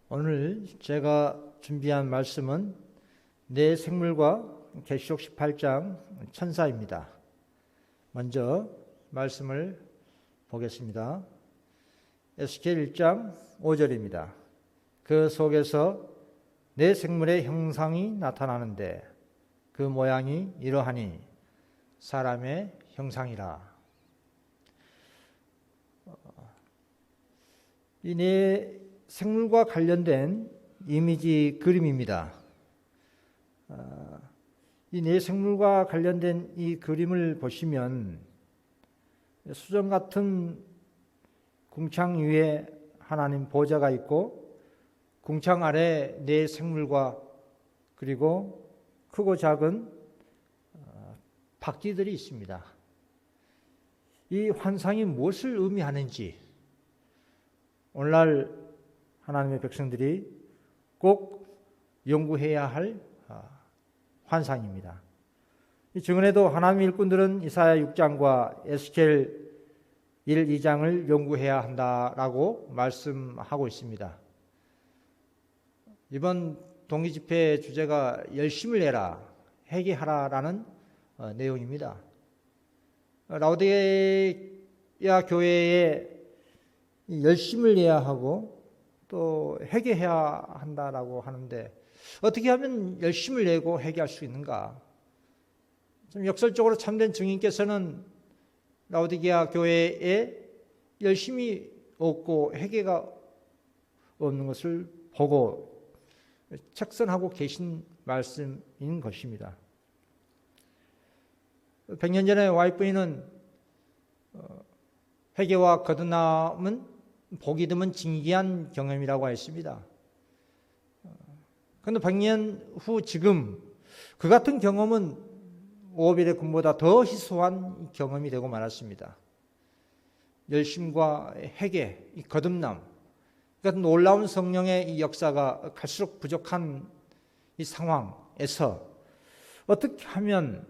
오늘 제가 준비한 말씀은 내 생물과 계시록 18장 천사입니다. 먼저 말씀을 보겠습니다. 에스겔 1장 5절입니다. 그 속에서 내 생물의 형상이 나타나는데 그 모양이 이러하니 사람의 형상이라. 이 내 생물과 관련된 이미지 그림입니다. 이 내 생물과 관련된 이 그림을 보시면 수정 같은 궁창 위에 하나님 보좌가 있고 궁창 아래 내 생물과 그리고 크고 작은 박쥐들이 있습니다. 이 환상이 무엇을 의미하는지 오늘날 하나님의 백성들이 꼭 연구해야 할 환상입니다. 증언에도 하나님의 일꾼들은 이사야 6장과 에스겔 1, 2장을 연구해야 한다라고 말씀하고 있습니다. 이번 동기집회 주제가 열심을 내라, 회개하라라는 내용입니다. 라오디게아 교회에 열심을 내야 하고 또 회개해야 한다라고 하는데 어떻게 하면 열심을 내고 회개할 수 있는가? 좀 역설적으로 참된 증인께서는 라오디게아 교회에 열심이 없고 회개가 없는 것을 보고 책선하고 계신 말씀인 것입니다. 100년 전에 와이프는 회개와 거듭남은 보기 드문 진기한 경험이라고 했습니다. 그런데 100년 후 지금 그 같은 경험은 오벨의 금보다 더 희소한 경험이 되고 말았습니다. 열심과 회개, 이 거듭남, 같은 놀라운 성령의 이 역사가 갈수록 부족한 이 상황에서 어떻게 하면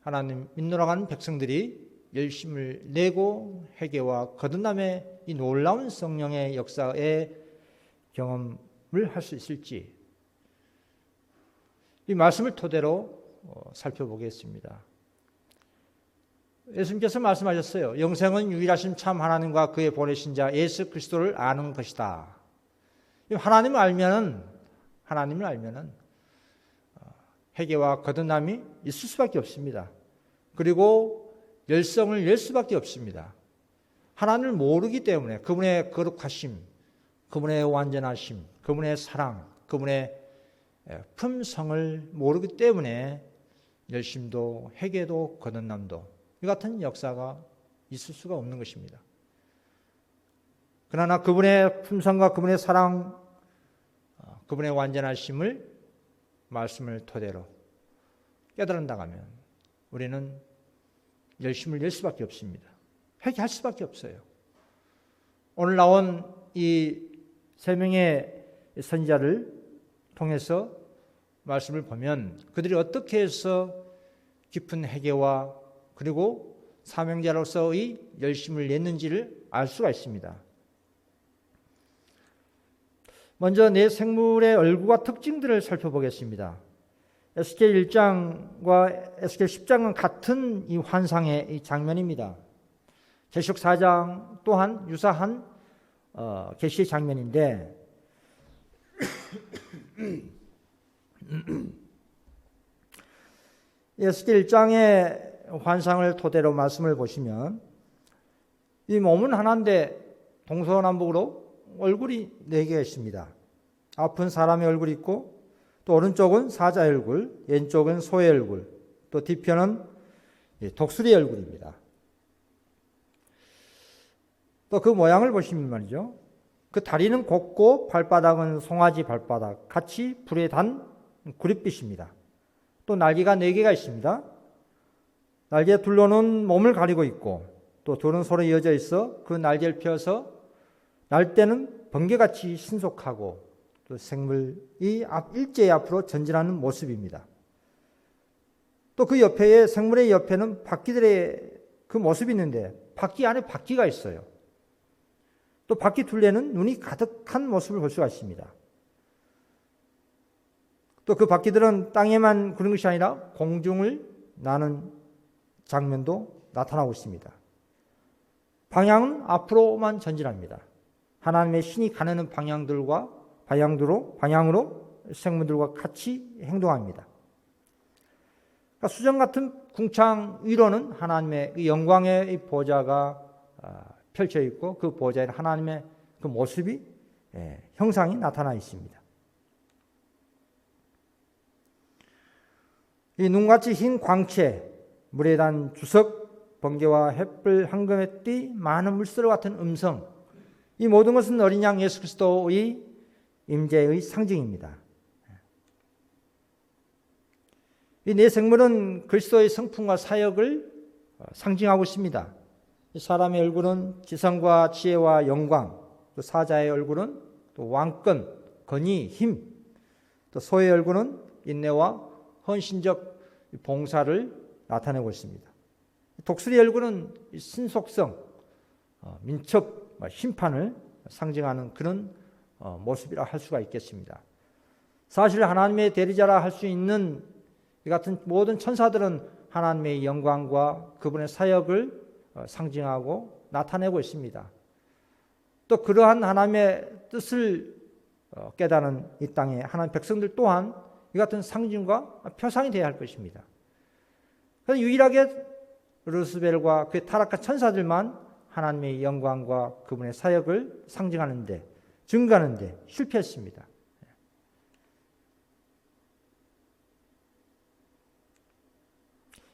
하나님 믿노라는 백성들이 열심을 내고 회개와 거듭남의 이 놀라운 성령의 역사의 경험을 할 수 있을지 이 말씀을 토대로 살펴보겠습니다. 예수님께서 말씀하셨어요. 영생은 유일하신 참 하나님과 그의 보내신 자 예수 그리스도를 아는 것이다. 하나님을 알면은 회개와 거듭남이 있을 수밖에 없습니다. 그리고 열성을 낼 수밖에 없습니다. 하나님을 모르기 때문에 그분의 거룩하심, 그분의 완전하심, 그분의 사랑, 그분의 품성을 모르기 때문에 열심도 회개도 거듭남도 이 같은 역사가 있을 수가 없는 것입니다. 그러나 그분의 품성과 그분의 사랑, 그분의 완전하심을 말씀을 토대로 깨달은다면 우리는 열심을 낼 수밖에 없습니다. 회개할 수밖에 없어요. 오늘 나온 이 세 명의 선지자를 통해서 말씀을 보면 그들이 어떻게 해서 깊은 회개와 그리고 사명자로서의 열심을 냈는지를 알 수가 있습니다. 먼저 내 생물의 얼굴과 특징들을 살펴보겠습니다. 에스겔 1장과 에스겔 10장은 같은 이 환상의 이 장면입니다. 계시록 4장 또한 유사한 계시의 장면인데 에스겔 1장의 환상을 토대로 말씀을 보시면 이 몸은 하나인데 동서남북으로 얼굴이 4개가 있습니다. 앞은 사람의 얼굴이 있고 또 오른쪽은 사자의 얼굴, 왼쪽은 소의 얼굴, 또 뒤편은 독수리의 얼굴입니다. 또 그 모양을 보시면 말이죠. 그 다리는 곱고 발바닥은 송아지 발바닥 같이 불에 단 구릿빛입니다. 또 날개가 4개가 있습니다. 날개 둘로는 몸을 가리고 있고 또 둘은 서로 이어져 있어 그 날개를 펴서 날 때는 번개같이 신속하고 또 생물이 일제히 앞으로 전진하는 모습입니다. 또 그 옆에 생물의 옆에는 바퀴들의 그 모습이 있는데 바퀴 안에 바퀴가 있어요. 또 바퀴 둘레는 눈이 가득한 모습을 볼 수가 있습니다. 또 그 바퀴들은 땅에만 그런 것이 아니라 공중을 나는 장면도 나타나고 있습니다. 방향은 앞으로만 전진합니다. 하나님의 신이 가는 방향으로 생물들과 같이 행동합니다. 그러니까 수정 같은 궁창 위로는 하나님의 영광의 보좌가 펼쳐 있고 그 보좌에 하나님의 그 모습이 형상이 나타나 있습니다. 이 눈같이 흰 광채, 물에 단 주석, 번개와 햇불, 황금의 띠, 많은 물소리 같은 음성, 이 모든 것은 어린 양 예수 그리스도의 임재의 상징입니다. 이 네 생물은 그리스도의 성품과 사역을 상징하고 있습니다. 사람의 얼굴은 지성과 지혜와 영광, 또 사자의 얼굴은 또 왕권, 권위, 힘, 또 소의 얼굴은 인내와 헌신적 봉사를 나타내고 있습니다. 독수리 얼굴은 신속성, 민첩, 심판을 상징하는 그런 모습이라 할 수가 있겠습니다. 사실 하나님의 대리자라 할 수 있는 이 같은 모든 천사들은 하나님의 영광과 그분의 사역을 상징하고 나타내고 있습니다. 또 그러한 하나님의 뜻을 깨닫는 이 땅에 하나님 백성들 또한 이 같은 상징과 표상이 되어야 할 것입니다. 그래서 유일하게 르스벨과 그의 타락한 천사들만 하나님의 영광과 그분의 사역을 상징하는데, 증거하는데 실패했습니다.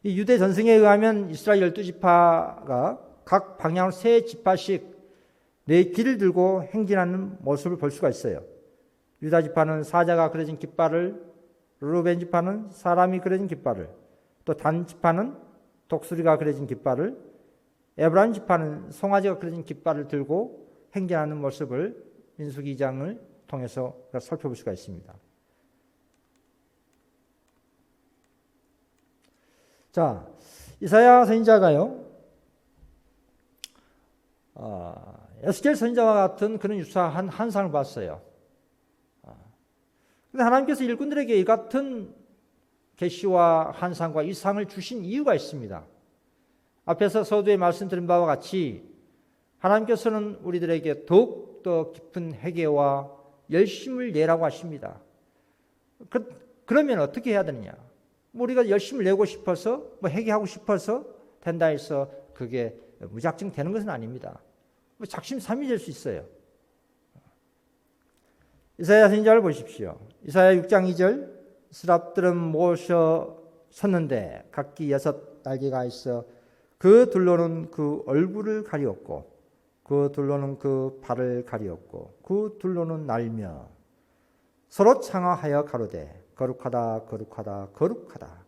이 유대 전승에 의하면 이스라엘 12지파가 각 방향으로 3지파씩 4길을 들고 행진하는 모습을 볼 수가 있어요. 유다 지파는 사자가 그려진 깃발을, 르우벤 지파는 사람이 그려진 깃발을, 또 단 지파는 독수리가 그려진 깃발을, 에브라임 지파는 송아지가 그려진 깃발을 들고 행진하는 모습을 민수기 2장을 통해서 살펴볼 수가 있습니다. 자, 이사야 선지자가요, 에스겔 선지자와 같은 그런 유사한 환상을 봤어요. 그런데 하나님께서 일꾼들에게 이 같은 계시와 환상과 이상을 주신 이유가 있습니다. 앞에서 서두에 말씀드린 바와 같이 하나님께서는 우리들에게 더욱더 깊은 회개와 열심을 내라고 하십니다. 그러면 어떻게 해야 되느냐? 우리가 열심을 내고 싶어서 회개하고 싶어서 된다 해서 그게 무작정 되는 것은 아닙니다. 작심삼일이 될 수 있어요. 이사야 선지자를 보십시오. 이사야 6장 2절, 스랍들은 모셔 섰는데 각기 6날개가 있어 그 둘로는 그 얼굴을 가리었고 그 둘로는 그 발을 가리었고 그 둘로는 날며 서로 창하하여 가로되 거룩하다 거룩하다 거룩하다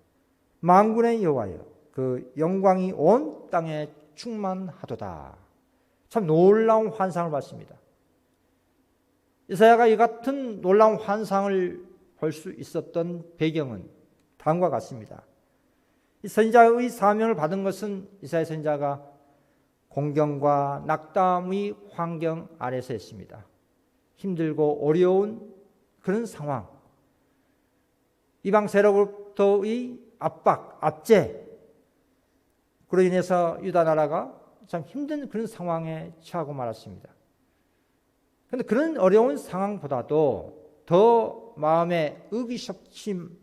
만군의 여호와여 그 영광이 온 땅에 충만하도다. 참 놀라운 환상을 봤습니다. 이사야가 이 같은 놀라운 환상을 볼 수 있었던 배경은 다음과 같습니다. 이 선지자의 사명을 받은 것은 이사야 선지자가 공경과 낙담의 환경 아래서 했습니다. 힘들고 어려운 그런 상황, 이방 세력으로부터의 압박, 압제, 그로 인해서 유다 나라가 참 힘든 그런 상황에 처하고 말았습니다. 그런데 그런 어려운 상황보다도 더 마음에 의기소침하게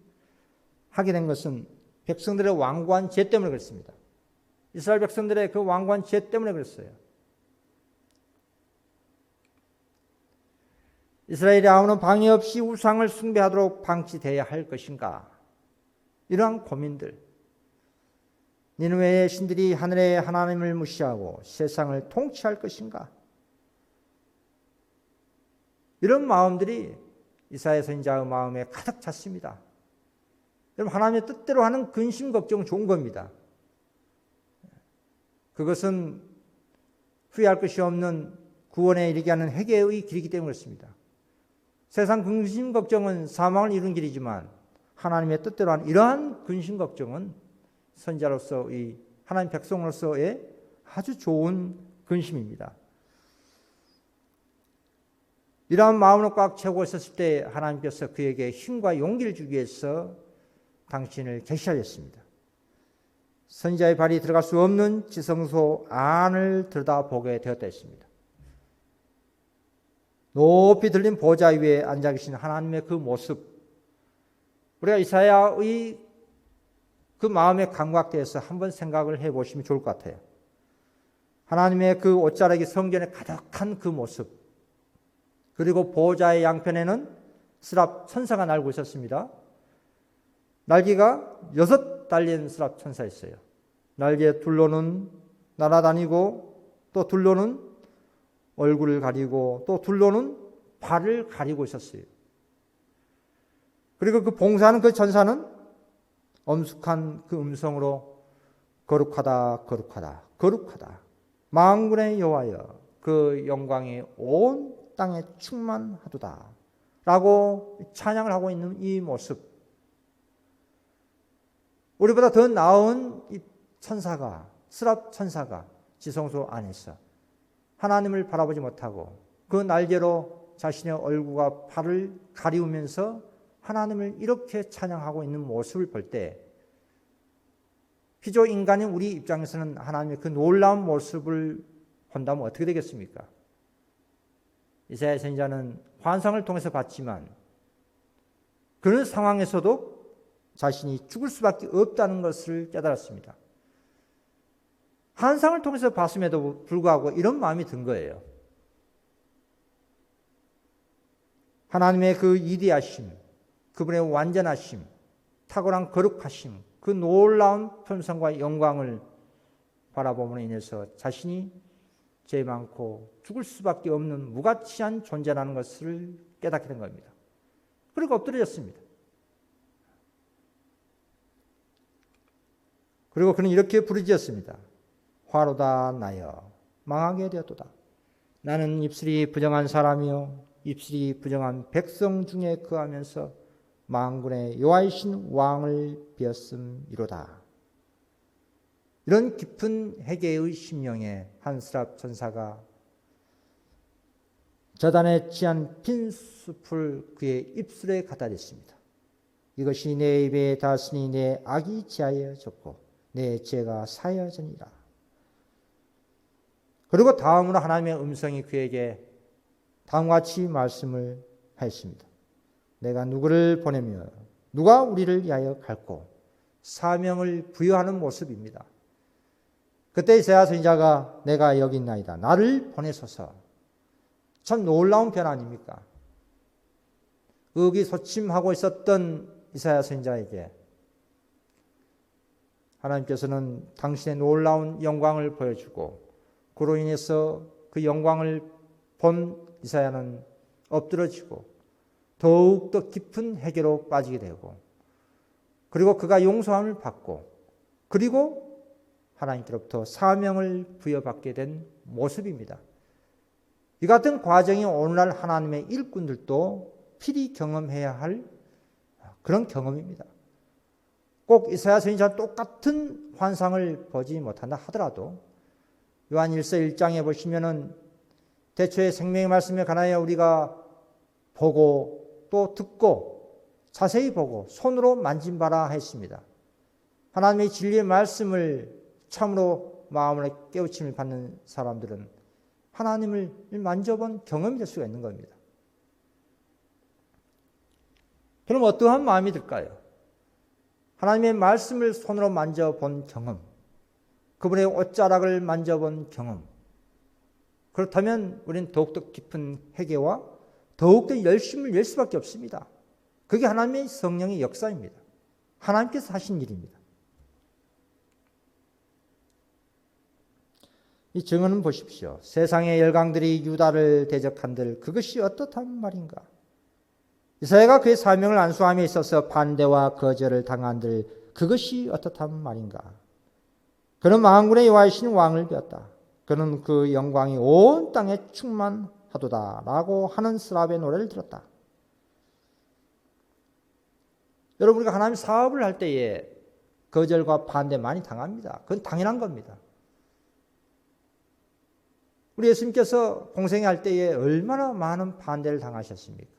된 것은 백성들의 완고한 죄 때문에 그렇습니다. 이스라엘 백성들의 그 완고한 죄 때문에 그랬어요. 이스라엘의 아우는 방해 없이 우상을 숭배하도록 방치되어야 할 것인가? 이러한 고민들. 니느웨의 신들이 하늘의 하나님을 무시하고 세상을 통치할 것인가? 이런 마음들이 이사야 선지자의 마음에 가득 찼습니다. 여러분, 하나님의 뜻대로 하는 근심 걱정은 좋은 겁니다. 그것은 후회할 것이 없는 구원에 이르게 하는 회개의 길이기 때문에 그렇습니다. 세상 근심 걱정은 사망을 이루는 길이지만 하나님의 뜻대로 하는 이러한 근심 걱정은 선지자로서의 하나님 백성으로서의 아주 좋은 근심입니다. 이러한 마음으로 꽉 채우고 있었을 때 하나님께서 그에게 힘과 용기를 주기 위해서 당신을 계시하였습니다. 선지자의 발이 들어갈 수 없는 지성소 안을 들여다보게 되었다 했습니다. 높이 들린 보좌 위에 앉아 계신 하나님의 그 모습, 우리가 이사야의 그 마음에 감각되어서 한번 생각을 해보시면 좋을 것 같아요. 하나님의 그 옷자락이 성전에 가득한 그 모습, 그리고 보좌의 양편에는 스랍 천사가 날고 있었습니다. 날개가 6 달린 스랍 천사였어요. 날개 둘로는 날아다니고 또 둘로는 얼굴을 가리고 또 둘로는 발을 가리고 있었어요. 그리고 그 봉사하는 그 천사는 엄숙한 그 음성으로 거룩하다 거룩하다 거룩하다 만군의 여호와여 그 영광이 온 땅에 충만하도다 라고 찬양을 하고 있는 이 모습, 우리보다 더 나은 이 천사가, 스랍 천사가 지성소 안에서 하나님을 바라보지 못하고 그 날개로 자신의 얼굴과 팔을 가리우면서 하나님을 이렇게 찬양하고 있는 모습을 볼 때 피조 인간인 우리 입장에서는 하나님의 그 놀라운 모습을 본다면 어떻게 되겠습니까? 이사야 선지자는 환상을 통해서 봤지만 그런 상황에서도 자신이 죽을 수밖에 없다는 것을 깨달았습니다. 환상을 통해서 봤음에도 불구하고 이런 마음이 든 거예요. 하나님의 그 위대하심, 그분의 완전하심, 탁월한 거룩하심, 그 놀라운 편성과 영광을 바라봄으로 인해서 자신이 죄 많고 죽을 수밖에 없는 무가치한 존재라는 것을 깨닫게 된 겁니다. 그리고 엎드려졌습니다. 그리고 그는 이렇게 부르짖었습니다. 화로다 나여 망하게 되었도다. 나는 입술이 부정한 사람이요 입술이 부정한 백성 중에 거하면서 만군의 여호와이신 왕을 비었음이로다. 이런 깊은 회개의 심령에 한 스랍 천사가 저단에 취한 빈 숲을 그의 입술에 갖다 댔습니다. 이것이 내 입에 닿았으니 내 악이 지하여졌고 내 죄가 사여졌니라. 그리고 다음으로 하나님의 음성이 그에게 다음과 같이 말씀을 하였습니다. 내가 누구를 보내며 누가 우리를 위하여 갈고 사명을 부여하는 모습입니다. 그때 이사야 선지자가 내가 여기 있나이다. 나를 보내소서. 참 놀라운 변화 아닙니까? 의기소침하고 있었던 이사야 선지자에게 하나님께서는 당신의 놀라운 영광을 보여주고 그로 인해서 그 영광을 본 이사야는 엎드러지고 더욱더 깊은 회개로 빠지게 되고 그리고 그가 용서함을 받고 그리고 하나님께로부터 사명을 부여받게 된 모습입니다. 이 같은 과정이 오늘날 하나님의 일꾼들도 필히 경험해야 할 그런 경험입니다. 꼭 이사야 선지자와 똑같은 환상을 보지 못한다 하더라도 요한 1서 1장에 보시면은 대초에 생명의 말씀에 관하여 우리가 보고 또 듣고 자세히 보고 손으로 만진 바라 했습니다. 하나님의 진리의 말씀을 참으로 마음으로 깨우침을 받는 사람들은 하나님을 만져본 경험이 될 수가 있는 겁니다. 그럼 어떠한 마음이 들까요? 하나님의 말씀을 손으로 만져본 경험, 그분의 옷자락을 만져본 경험. 그렇다면 우리는 더욱더 깊은 회개와 더욱더 열심을 낼 수밖에 없습니다. 그게 하나님의 성령의 역사입니다. 하나님께서 하신 일입니다. 이 증언은 보십시오. 세상의 열강들이 유다를 대적한들 그것이 어떻단 말인가? 이사야가 그의 사명을 안수함에 있어서 반대와 거절을 당한들 그것이 어떻단 말인가? 그는 만군의 여호와이신 왕을 비었다. 그는 그 영광이 온 땅에 충만하도다 라고 하는 스랍의 노래를 들었다. 여러분, 우리가 하나님 사업을 할 때에 거절과 반대 많이 당합니다. 그건 당연한 겁니다. 우리 예수님께서 공생할 때에 얼마나 많은 반대를 당하셨습니까?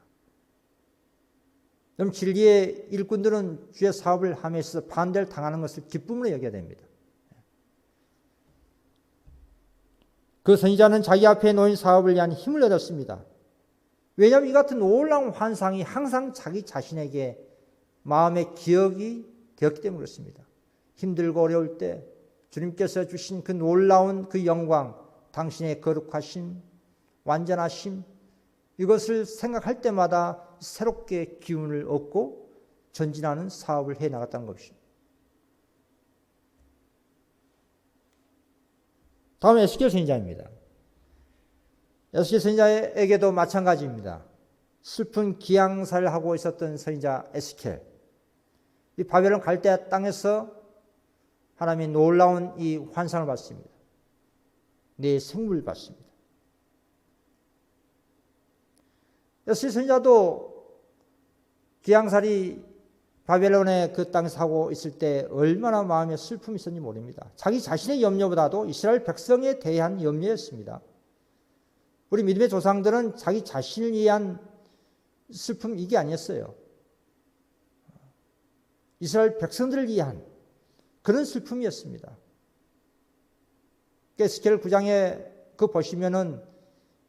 그럼 진리의 일꾼들은 주의 사업을 하면서 반대를 당하는 것을 기쁨으로 여겨야 됩니다. 그 선지자는 자기 앞에 놓인 사업을 위한 힘을 얻었습니다. 왜냐하면 이 같은 놀라운 환상이 항상 자기 자신에게 마음의 기억이 되었기 때문에 그렇습니다. 힘들고 어려울 때 주님께서 주신 그 놀라운 그 영광, 당신의 거룩하심, 완전하심, 이것을 생각할 때마다 새롭게 기운을 얻고 전진하는 사업을 해 나갔다는 것입니다. 다음은 에스겔 선지자입니다. 에스겔 선지자에게도 마찬가지입니다. 슬픈 기양사를 하고 있었던 선지자 에스겔. 이 바벨론 갈대 땅에서 하나님이 놀라운 이 환상을 봤습니다. 네 생물을 봤습니다. 에스겔 선지자도 기양살이 바벨론의 그 땅에서 하고 있을 때 얼마나 마음에 슬픔이 있었는지 모릅니다. 자기 자신의 염려보다도 이스라엘 백성에 대한 염려였습니다. 우리 믿음의 조상들은 자기 자신을 위한 슬픔 이게 아니었어요. 이스라엘 백성들을 위한 그런 슬픔이었습니다. 에스겔 9장에 그 보시면은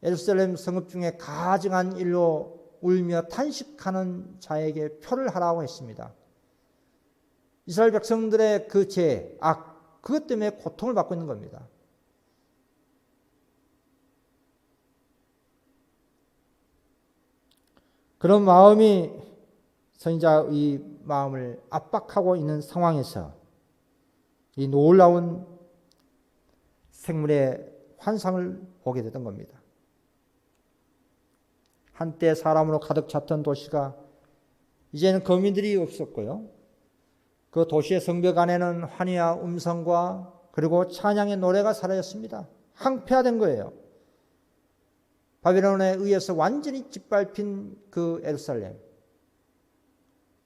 예루살렘 성읍 중에 가증한 일로 울며 탄식하는 자에게 표를 하라고 했습니다. 이스라엘 백성들의 그 죄, 악, 그것 때문에 고통을 받고 있는 겁니다. 그런 마음이 선지자의 마음을 압박하고 있는 상황에서 이 놀라운 생물의 환상을 보게 되던 겁니다. 한때 사람으로 가득 찼던 도시가 이제는 거민들이 없었고요. 그 도시의 성벽 안에는 환희와 음성과 그리고 찬양의 노래가 사라졌습니다. 항폐화된 거예요. 바벨론에 의해서 완전히 짓밟힌 그 예루살렘,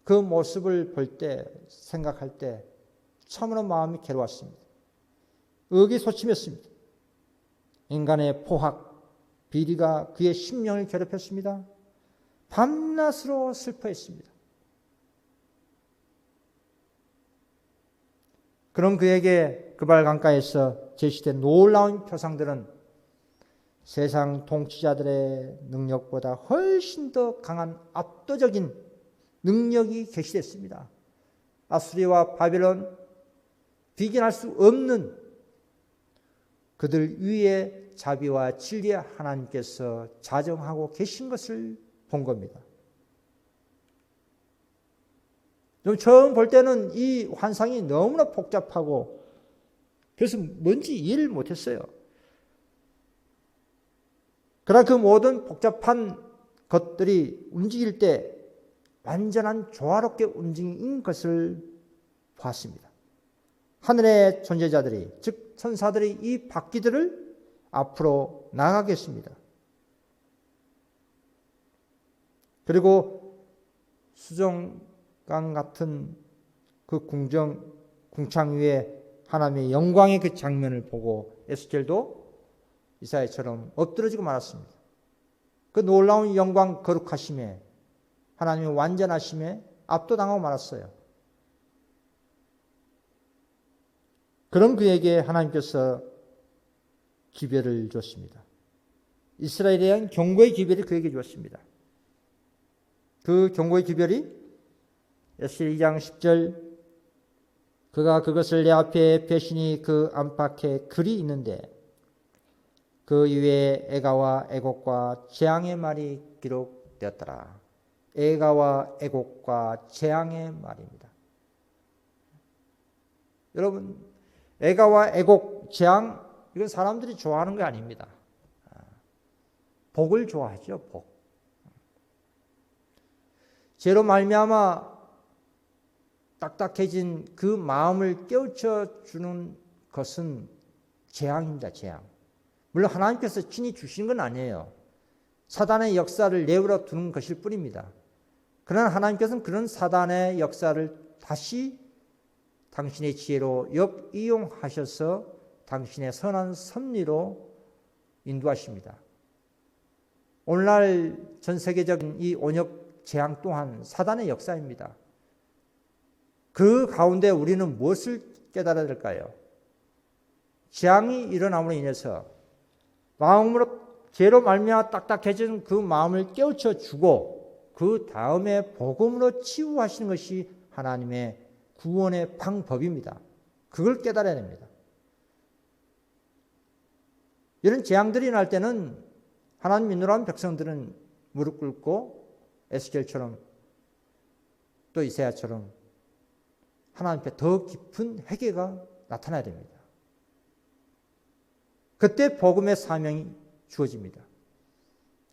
그 모습을 볼 때, 생각할 때 참으로 마음이 괴로웠습니다. 의기소침했습니다. 인간의 포악, 비리가 그의 심령을 괴롭혔습니다. 밤낮으로 슬퍼했습니다. 그럼 그에게 그발 강가에서 제시된 놀라운 표상들은 세상 통치자들의 능력보다 훨씬 더 강한 압도적인 능력이 계시됐습니다. 아수리와 바벨론, 비견할 수 없는 그들 위에 자비와 진리의 하나님께서 자정하고 계신 것을 본 겁니다. 좀 처음 볼 때는 이 환상이 너무나 복잡하고 그래서 뭔지 이해를 못했어요. 그러나 그 모든 복잡한 것들이 움직일 때 완전한 조화롭게 움직인 것을 봤습니다. 하늘의 존재자들이, 즉 천사들이 이 바퀴들을 앞으로 나가겠습니다. 그리고 수정강 같은 그 궁창 위에 하나님의 영광의 그 장면을 보고 에스겔도 이사야처럼 엎드러지고 말았습니다. 그 놀라운 영광 거룩하심에 하나님의 완전하심에 압도당하고 말았어요. 그런 그에게 하나님께서 기별을 줬습니다. 이스라엘에 대한 경고의 기별을 그에게 주었습니다. 그 경고의 기별이 에스겔 2장 10절 그가 그것을 내 앞에 배신이 그 안팎에 글이 있는데 그 위에 애가와 애곡과 재앙의 말이 기록되었더라. 애가와 애곡과 재앙의 말입니다. 여러분, 애가와 애곡, 재앙 이건 사람들이 좋아하는 게 아닙니다. 복을 좋아하죠. 복. 죄로 말미암아 딱딱해진 그 마음을 깨우쳐 주는 것은 재앙입니다. 재앙. 물론 하나님께서 친히 주신 건 아니에요. 사단의 역사를 내버려 두는 것일 뿐입니다. 그러나 하나님께서는 그런 사단의 역사를 다시 당신의 지혜로 역이용하셔서 당신의 선한 섭리로 인도하십니다. 오늘날 전 세계적인 이 온역 재앙 또한 사단의 역사입니다. 그 가운데 우리는 무엇을 깨달아야 될까요? 재앙이 일어남으로 인해서 마음으로 죄로 말미암아 딱딱해진 그 마음을 깨우쳐 주고 그 다음에 복음으로 치유하시는 것이 하나님의 구원의 방법입니다. 그걸 깨달아야 됩니다. 이런 재앙들이 날 때는 하나님 믿노라는 백성들은 무릎 꿇고 에스겔처럼 또 이사야처럼 하나님 앞에 더 깊은 회개가 나타나야 됩니다. 그때 복음의 사명이 주어집니다.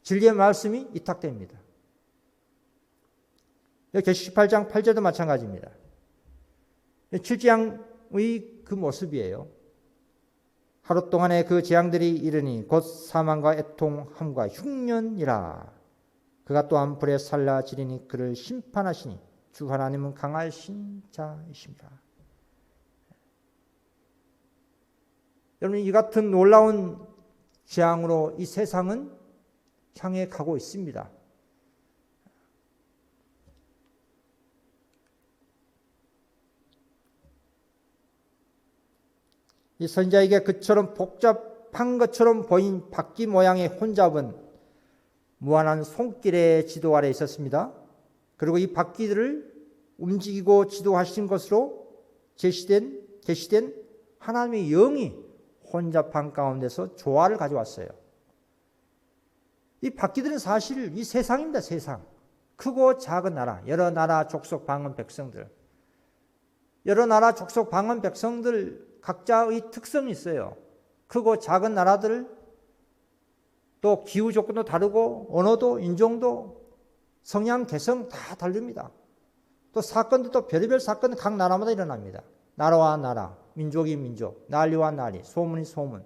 진리의 말씀이 이탁됩니다. 계시록 18장 8절도 마찬가지입니다. 7장의 그 모습이에요. 하루 동안에 그 재앙들이 이르니 곧 사망과 애통함과 흉년이라. 그가 또한 불에 살라지리니 그를 심판하시니 주 하나님은 강하신 자이십니다. 여러분, 이 같은 놀라운 재앙으로 이 세상은 향해 가고 있습니다. 이 선지자에게 그처럼 복잡한 것처럼 보인 바퀴 모양의 혼잡은 무한한 손길의 지도 아래 있었습니다. 그리고 이 바퀴들을 움직이고 지도하신 것으로 계시된 하나님의 영이 혼잡한 가운데서 조화를 가져왔어요. 이 바퀴들은 사실 이 세상입니다. 세상. 크고 작은 나라, 여러 나라 족속 방언 백성들. 여러 나라 족속 방언 백성들 각자의 특성이 있어요. 크고 작은 나라들, 또 기후 조건도 다르고 언어도 인종도 성향 개성 다 다릅니다. 또 사건도 별의별 사건 각 나라마다 일어납니다. 나라와 나라, 민족이 민족, 난리와 난리, 소문이 소문.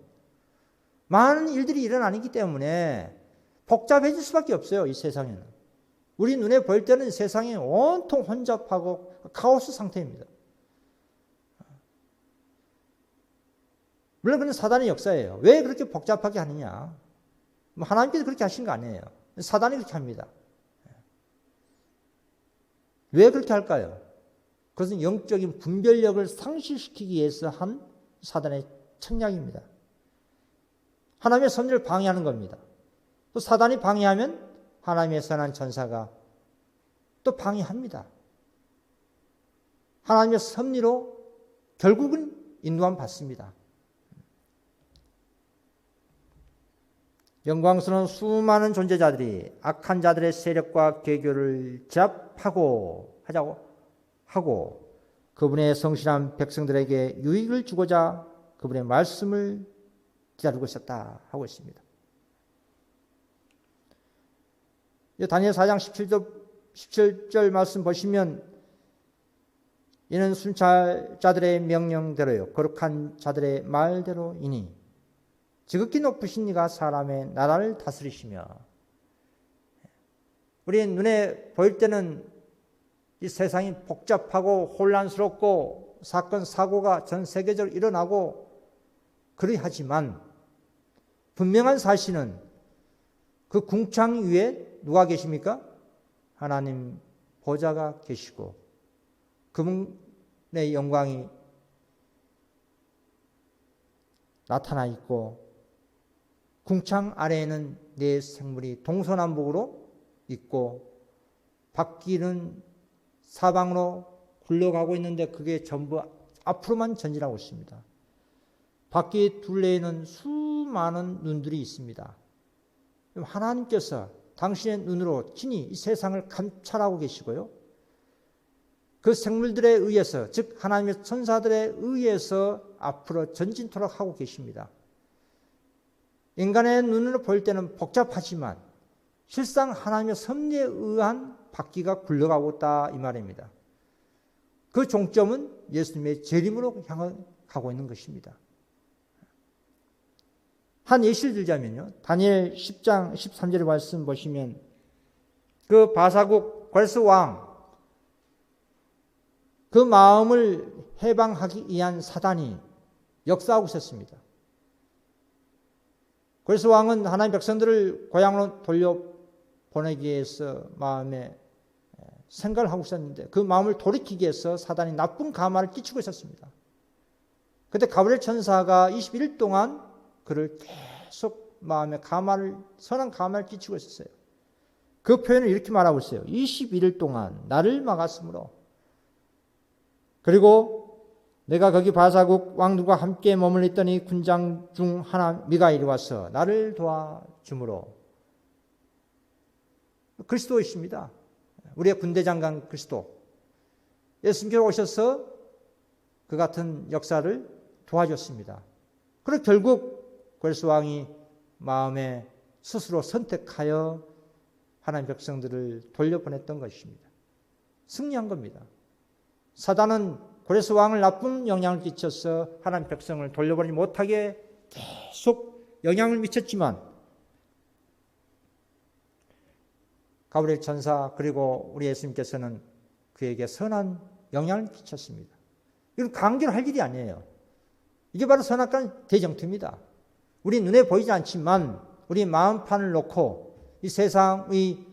많은 일들이 일어나기 때문에 복잡해질 수밖에 없어요. 이 세상에는. 우리 눈에 보일 때는 세상이 온통 혼잡하고 카오스 상태입니다. 물론 그건 사단의 역사예요. 왜 그렇게 복잡하게 하느냐? 하나님께서 그렇게 하신 거 아니에요. 사단이 그렇게 합니다. 왜 그렇게 할까요? 그것은 영적인 분별력을 상실시키기 위해서 한 사단의 책략입니다. 하나님의 섭리를 방해하는 겁니다. 또 사단이 방해하면 하나님의 선한 천사가 또 방해합니다. 하나님의 섭리로 결국은 인도함 받습니다. 영광스러운 수많은 존재자들이 악한 자들의 세력과 계교를 제압하고 하고 그분의 성실한 백성들에게 유익을 주고자 그분의 말씀을 기다리고 있었다 하고 있습니다. 다니엘 4장 17절 말씀 보시면 이는 순찰자들의 명령대로요 거룩한 자들의 말대로이니 지극히 높으신 이가 사람의 나라를 다스리시며. 우리 눈에 보일 때는 이 세상이 복잡하고 혼란스럽고 사건 사고가 전 세계적으로 일어나고 그러하지만 분명한 사실은 그 궁창 위에 누가 계십니까? 하나님 보좌가 계시고 그분의 영광이 나타나 있고 궁창 아래에는 네 생물이 동서남북으로 있고 바퀴는 사방으로 굴러가고 있는데 그게 전부 앞으로만 전진하고 있습니다. 바퀴 둘레에는 수많은 눈들이 있습니다. 하나님께서 당신의 눈으로 친히 이 세상을 감찰하고 계시고요. 그 생물들에 의해서 즉 하나님의 천사들에 의해서 앞으로 전진토록 하고 계십니다. 인간의 눈으로 볼 때는 복잡하지만 실상 하나님의 섭리에 의한 바퀴가 굴러가고 있다 이 말입니다. 그 종점은 예수님의 재림으로 향해 가고 있는 것입니다. 한 예시를 들자면요. 다니엘 10장 13절의 말씀 보시면 그 바사국 고레스 왕 그 마음을 해방하기 위한 사단이 역사하고 있었습니다. 그래서 왕은 하나님 백성들을 고향으로 돌려보내기 위해서 마음에 생각을 하고 있었는데 그 마음을 돌이키기 위해서 사단이 나쁜 가마를 끼치고 있었습니다. 그때 가브리엘 천사가 21일 동안 그를 계속 마음에 선한 가마를 끼치고 있었어요. 그 표현을 이렇게 말하고 있어요. 21일 동안 나를 막았으므로, 그리고 내가 거기 바사국 왕들과 함께 머물러 있더니 군장 중 하나 미가엘이 와서 나를 도와주므로. 그리스도이십니다. 우리의 군대장관 그리스도. 예수님께서 오셔서 그 같은 역사를 도와줬습니다. 그리고 결국 고레스 왕이 마음에 스스로 선택하여 하나님 백성들을 돌려보냈던 것입니다. 승리한 겁니다. 사단은 고레스 왕을 나쁜 영향을 끼쳐서 하나님 백성을 돌려보내지 못하게 계속 영향을 미쳤지만 가브리엘 천사 그리고 우리 예수님께서는 그에게 선한 영향을 끼쳤습니다. 이건 강제로 할 일이 아니에요. 이게 바로 선악과는 대정투입니다. 우리 눈에 보이지 않지만 우리 마음판을 놓고 이 세상의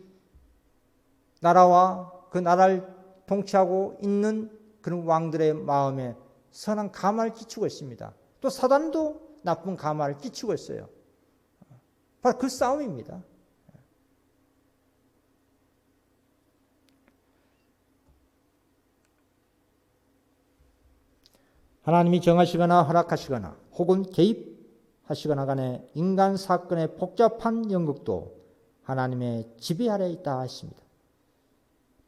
나라와 그 나라를 통치하고 있는 그런 왕들의 마음에 선한 가마를 끼치고 있습니다. 또 사단도 나쁜 가마를 끼치고 있어요. 바로 그 싸움입니다. 하나님이 정하시거나 허락하시거나 혹은 개입하시거나 간에 인간 사건의 복잡한 연극도 하나님의 지배 아래에 있다 했습니다.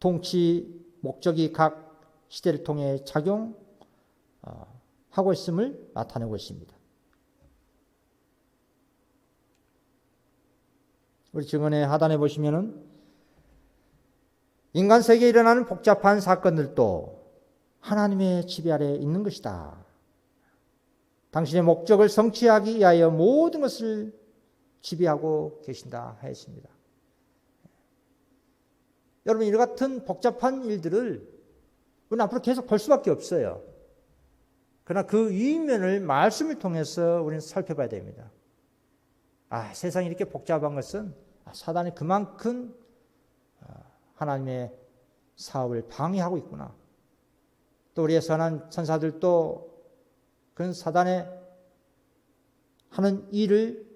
통치 목적이 각 시대를 통해 작용하고 있음을 나타내고 있습니다. 우리 증언의 하단에 보시면은 인간 세계에 일어나는 복잡한 사건들도 하나님의 지배 아래에 있는 것이다. 당신의 목적을 성취하기 위하여 모든 것을 지배하고 계신다 했습니다. 여러분, 이와 같은 복잡한 일들을 우리는 앞으로 계속 볼 수밖에 없어요. 그러나 그 이면을 말씀을 통해서 우리는 살펴봐야 됩니다. 세상이 이렇게 복잡한 것은 사단이 그만큼 하나님의 사업을 방해하고 있구나. 또 우리의 선한 천사들도 그런 사단의 하는 일을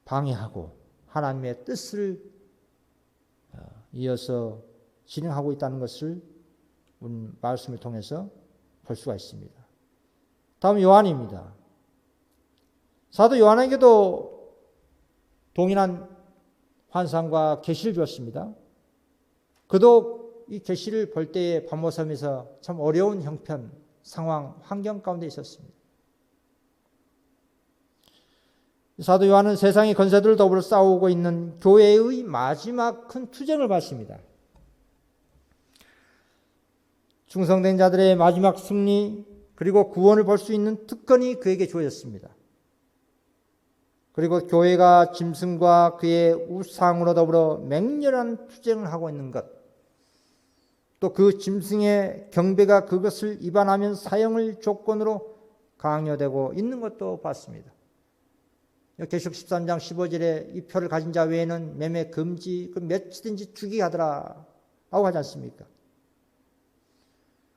방해하고 하나님의 뜻을 이어서 진행하고 있다는 것을 말씀을 통해서 볼 수가 있습니다. 다음 요한입니다. 사도 요한에게도 동일한 환상과 계시를 주었습니다. 그도 이 계시를 볼 때에 밤모섬에서 참 어려운 형편, 상황, 환경 가운데 있었습니다. 사도 요한은 세상의 권세들을 더불어 싸우고 있는 교회의 마지막 큰 투쟁을 봤습니다. 충성된 자들의 마지막 승리 그리고 구원을 볼 수 있는 특권이 그에게 주어졌습니다. 그리고 교회가 짐승과 그의 우상으로 더불어 맹렬한 투쟁을 하고 있는 것, 또 그 짐승의 경배가 그것을 위반하면 사형을 조건으로 강요되고 있는 것도 봤습니다. 계시록 13장 15절에 이 표를 가진 자 외에는 매매 금지, 그 몇이든지 죽이게 하더라 하고 하지 않습니까?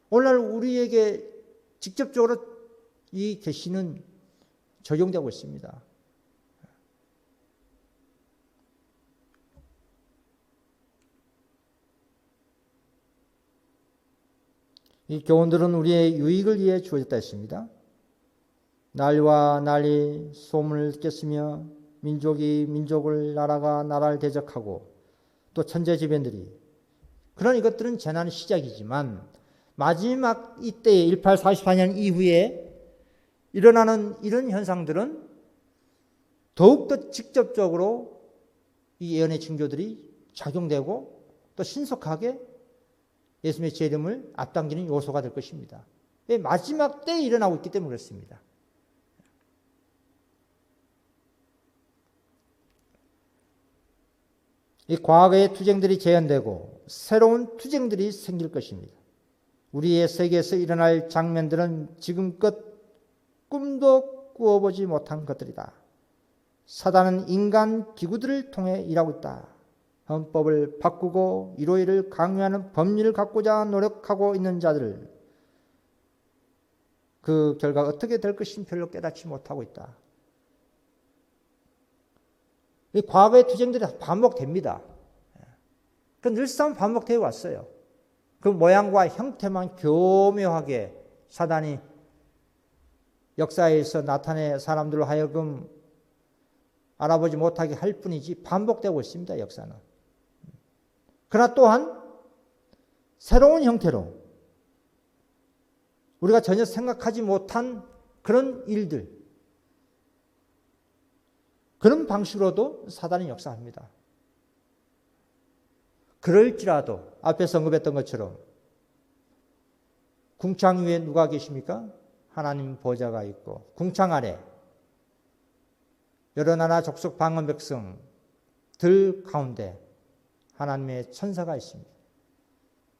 오늘날 우리에게 직접적으로 이 계시는 적용되고 있습니다. 이 교훈들은 우리의 유익을 위해 주어졌다 했습니다. 날과 날이 소문을 듣겠으며 민족이 민족을 나라가 나라를 대적하고 또 천재지변들이, 그런 이것들은 재난의 시작이지만 마지막 이때의 1844년 이후에 일어나는 이런 현상들은 더욱더 직접적으로 이 예언의 징조들이 작용되고 또 신속하게 예수님의 재림을 앞당기는 요소가 될 것입니다. 마지막 때에 일어나고 있기 때문에 그렇습니다. 이 과거의 투쟁들이 재현되고 새로운 투쟁들이 생길 것입니다. 우리의 세계에서 일어날 장면들은 지금껏 꿈도 꾸어보지 못한 것들이다. 사단은 인간 기구들을 통해 일하고 있다. 헌법을 바꾸고 일호일을 강요하는 법률을 갖고자 노력하고 있는 자들을 그 결과가 어떻게 될 것인 별로 깨닫지 못하고 있다. 과거의 투쟁들이 반복됩니다. 그 늘상 반복되어 왔어요. 그 모양과 형태만 교묘하게 사단이 역사에서 나타내 사람들로 하여금 알아보지 못하게 할 뿐이지 반복되고 있습니다. 역사는. 그러나 또한 새로운 형태로 우리가 전혀 생각하지 못한 그런 일들, 그런 방식으로도 사단이 역사합니다. 그럴지라도 앞에서 언급했던 것처럼 궁창 위에 누가 계십니까? 하나님 보좌가 있고 궁창 아래 여러 나라 족속 방언 백성들 가운데 하나님의 천사가 있습니다.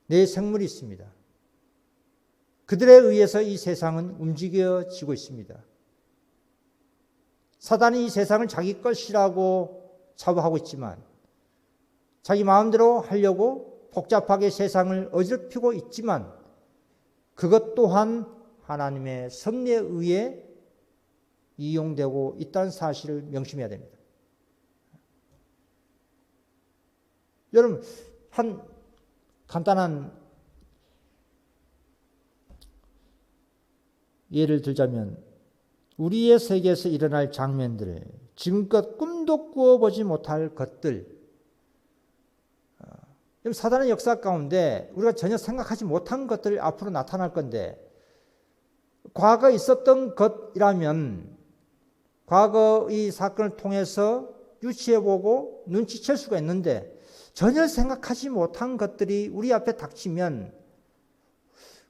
네 생물이 있습니다. 그들에 의해서 이 세상은 움직여지고 있습니다. 사단이 이 세상을 자기 것이라고 자부하고 있지만 자기 마음대로 하려고 복잡하게 세상을 어지럽히고 있지만 그것 또한 하나님의 섭리에 의해 이용되고 있다는 사실을 명심해야 됩니다. 여러분, 한 간단한 예를 들자면 우리의 세계에서 일어날 장면들, 지금껏 꿈도 꾸어보지 못할 것들, 사단의 역사 가운데 우리가 전혀 생각하지 못한 것들이 앞으로 나타날 건데 과거에 있었던 것이라면 과거 이 사건을 통해서 유추해보고 눈치챌 수가 있는데 전혀 생각하지 못한 것들이 우리 앞에 닥치면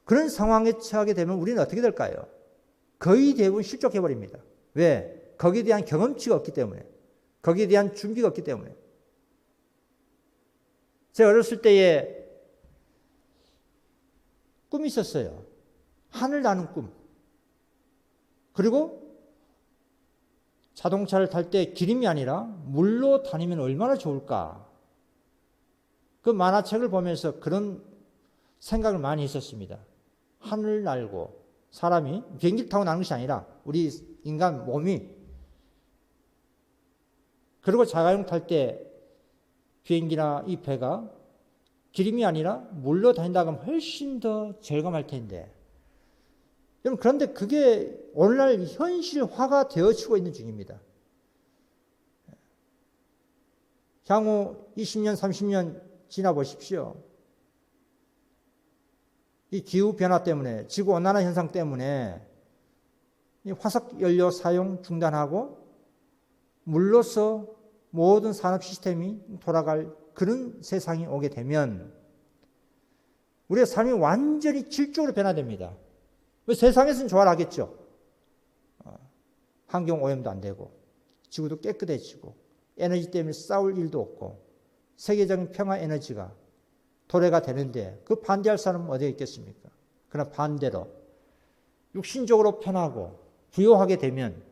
그런 상황에 처하게 되면 우리는 어떻게 될까요? 거의 대부분 실족해버립니다. 왜? 거기에 대한 경험치가 없기 때문에, 거기에 대한 준비가 없기 때문에. 제가 어렸을 때에 꿈이 있었어요. 하늘 나는 꿈. 그리고 자동차를 탈 때 기름이 아니라 물로 다니면 얼마나 좋을까. 그 만화책을 보면서 그런 생각을 많이 했었습니다. 하늘 날고 사람이 비행기를 타고 나는 것이 아니라 우리 인간 몸이, 그리고 자가용 탈 때 비행기나 이 배가 기름이 아니라 물로 다닌다고 하면 훨씬 더 절감할 텐데, 여러분, 그런데 그게 오늘날 현실화가 되어지고 있는 중입니다. 향후 20년, 30년 지나 보십시오. 이 기후변화 때문에, 지구온난화 현상 때문에 이 화석연료 사용 중단하고 물로서 모든 산업 시스템이 돌아갈 그런 세상이 오게 되면 우리의 삶이 완전히 질적으로 변화됩니다. 세상에서는 좋아하겠죠. 환경 오염도 안 되고 지구도 깨끗해지고 에너지 때문에 싸울 일도 없고 세계적인 평화 에너지가 도래가 되는데 그 반대할 사람은 어디에 있겠습니까? 그러나 반대로 육신적으로 편하고 부유하게 되면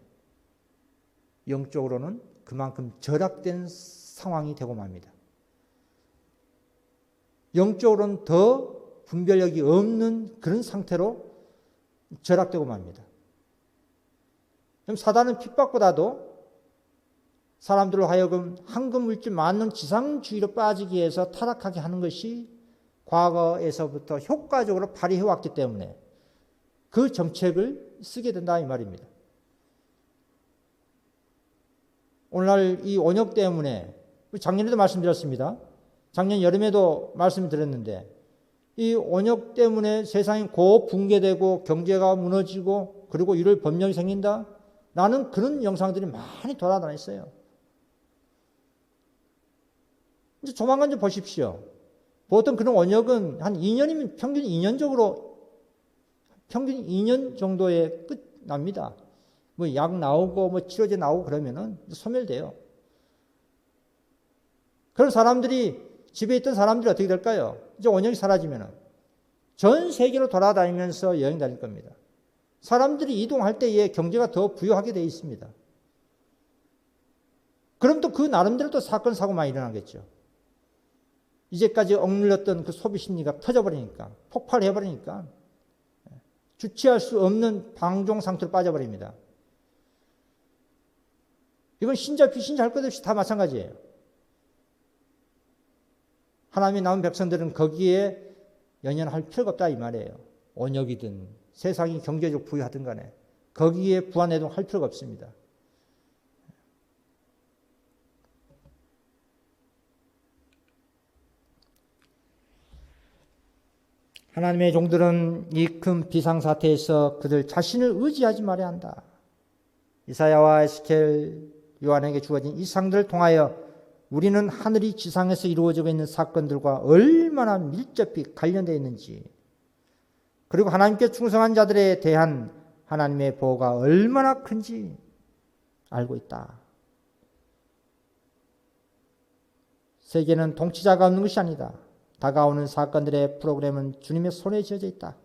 영적으로는 그만큼 절약된 상황이 되고 맙니다. 영적으로는 더 분별력이 없는 그런 상태로 절약되고 맙니다. 사단은 핍박보다도 사람들로 하여금 황금물질 많은 지상주의로 빠지기 위해서 타락하게 하는 것이 과거에서부터 효과적으로 발휘해왔기 때문에 그 정책을 쓰게 된다 이 말입니다. 오늘날 이 원역 때문에 작년에도 말씀드렸습니다. 작년 여름에도 말씀드렸는데 이 원역 때문에 세상이 고붕괴되고 경제가 무너지고 그리고 이럴 법령이 생긴다? 라는 그런 영상들이 많이 돌아다녔어요. 이제 조만간 좀 보십시오. 보통 그런 원역은 한 2년이면 평균 2년 정도에 끝납니다. 뭐 약 나오고 뭐 치료제 나오고 그러면은 소멸돼요. 그런 사람들이 집에 있던 사람들이 어떻게 될까요? 이제 원역이 사라지면은 전 세계로 돌아다니면서 여행 다닐 겁니다. 사람들이 이동할 때에 경제가 더 부유하게 되어 있습니다. 그럼 또 그 나름대로 또 사건, 사고 많이 일어나겠죠. 이제까지 억눌렸던 그 소비 심리가 터져버리니까, 폭발해버리니까 주체할 수 없는 방종 상태로 빠져버립니다. 이건 신자, 비신자 할 것 없이 다 마찬가지예요. 하나님이 남은 백성들은 거기에 연연할 필요가 없다 이 말이에요. 온역이든 세상이 경제적 부유하든 간에 거기에 부안해도 할 필요가 없습니다. 하나님의 종들은 이 큰 비상사태에서 그들 자신을 의지하지 말아야 한다. 이사야와 에스겔, 요한에게 주어진 이 상들을 통하여 우리는 하늘이 지상에서 이루어지고 있는 사건들과 얼마나 밀접히 관련되어 있는지, 그리고 하나님께 충성한 자들에 대한 하나님의 보호가 얼마나 큰지 알고 있다. 세계는 통치자가 없는 것이 아니다. 다가오는 사건들의 프로그램은 주님의 손에 쥐어져 있다.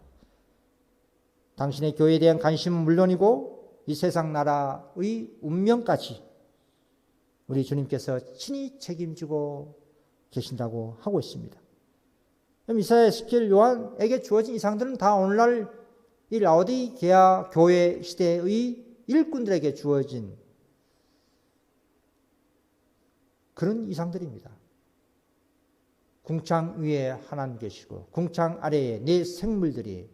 당신의 교회에 대한 관심은 물론이고 이 세상 나라의 운명까지 우리 주님께서 친히 책임지고 계신다고 하고 있습니다. 그럼 이사야, 에스겔, 요한에게 주어진 이상들은 다 오늘날 이 라오디게아 교회 시대의 일꾼들에게 주어진 그런 이상들입니다. 궁창 위에 하나님 계시고 궁창 아래에 네 생물들이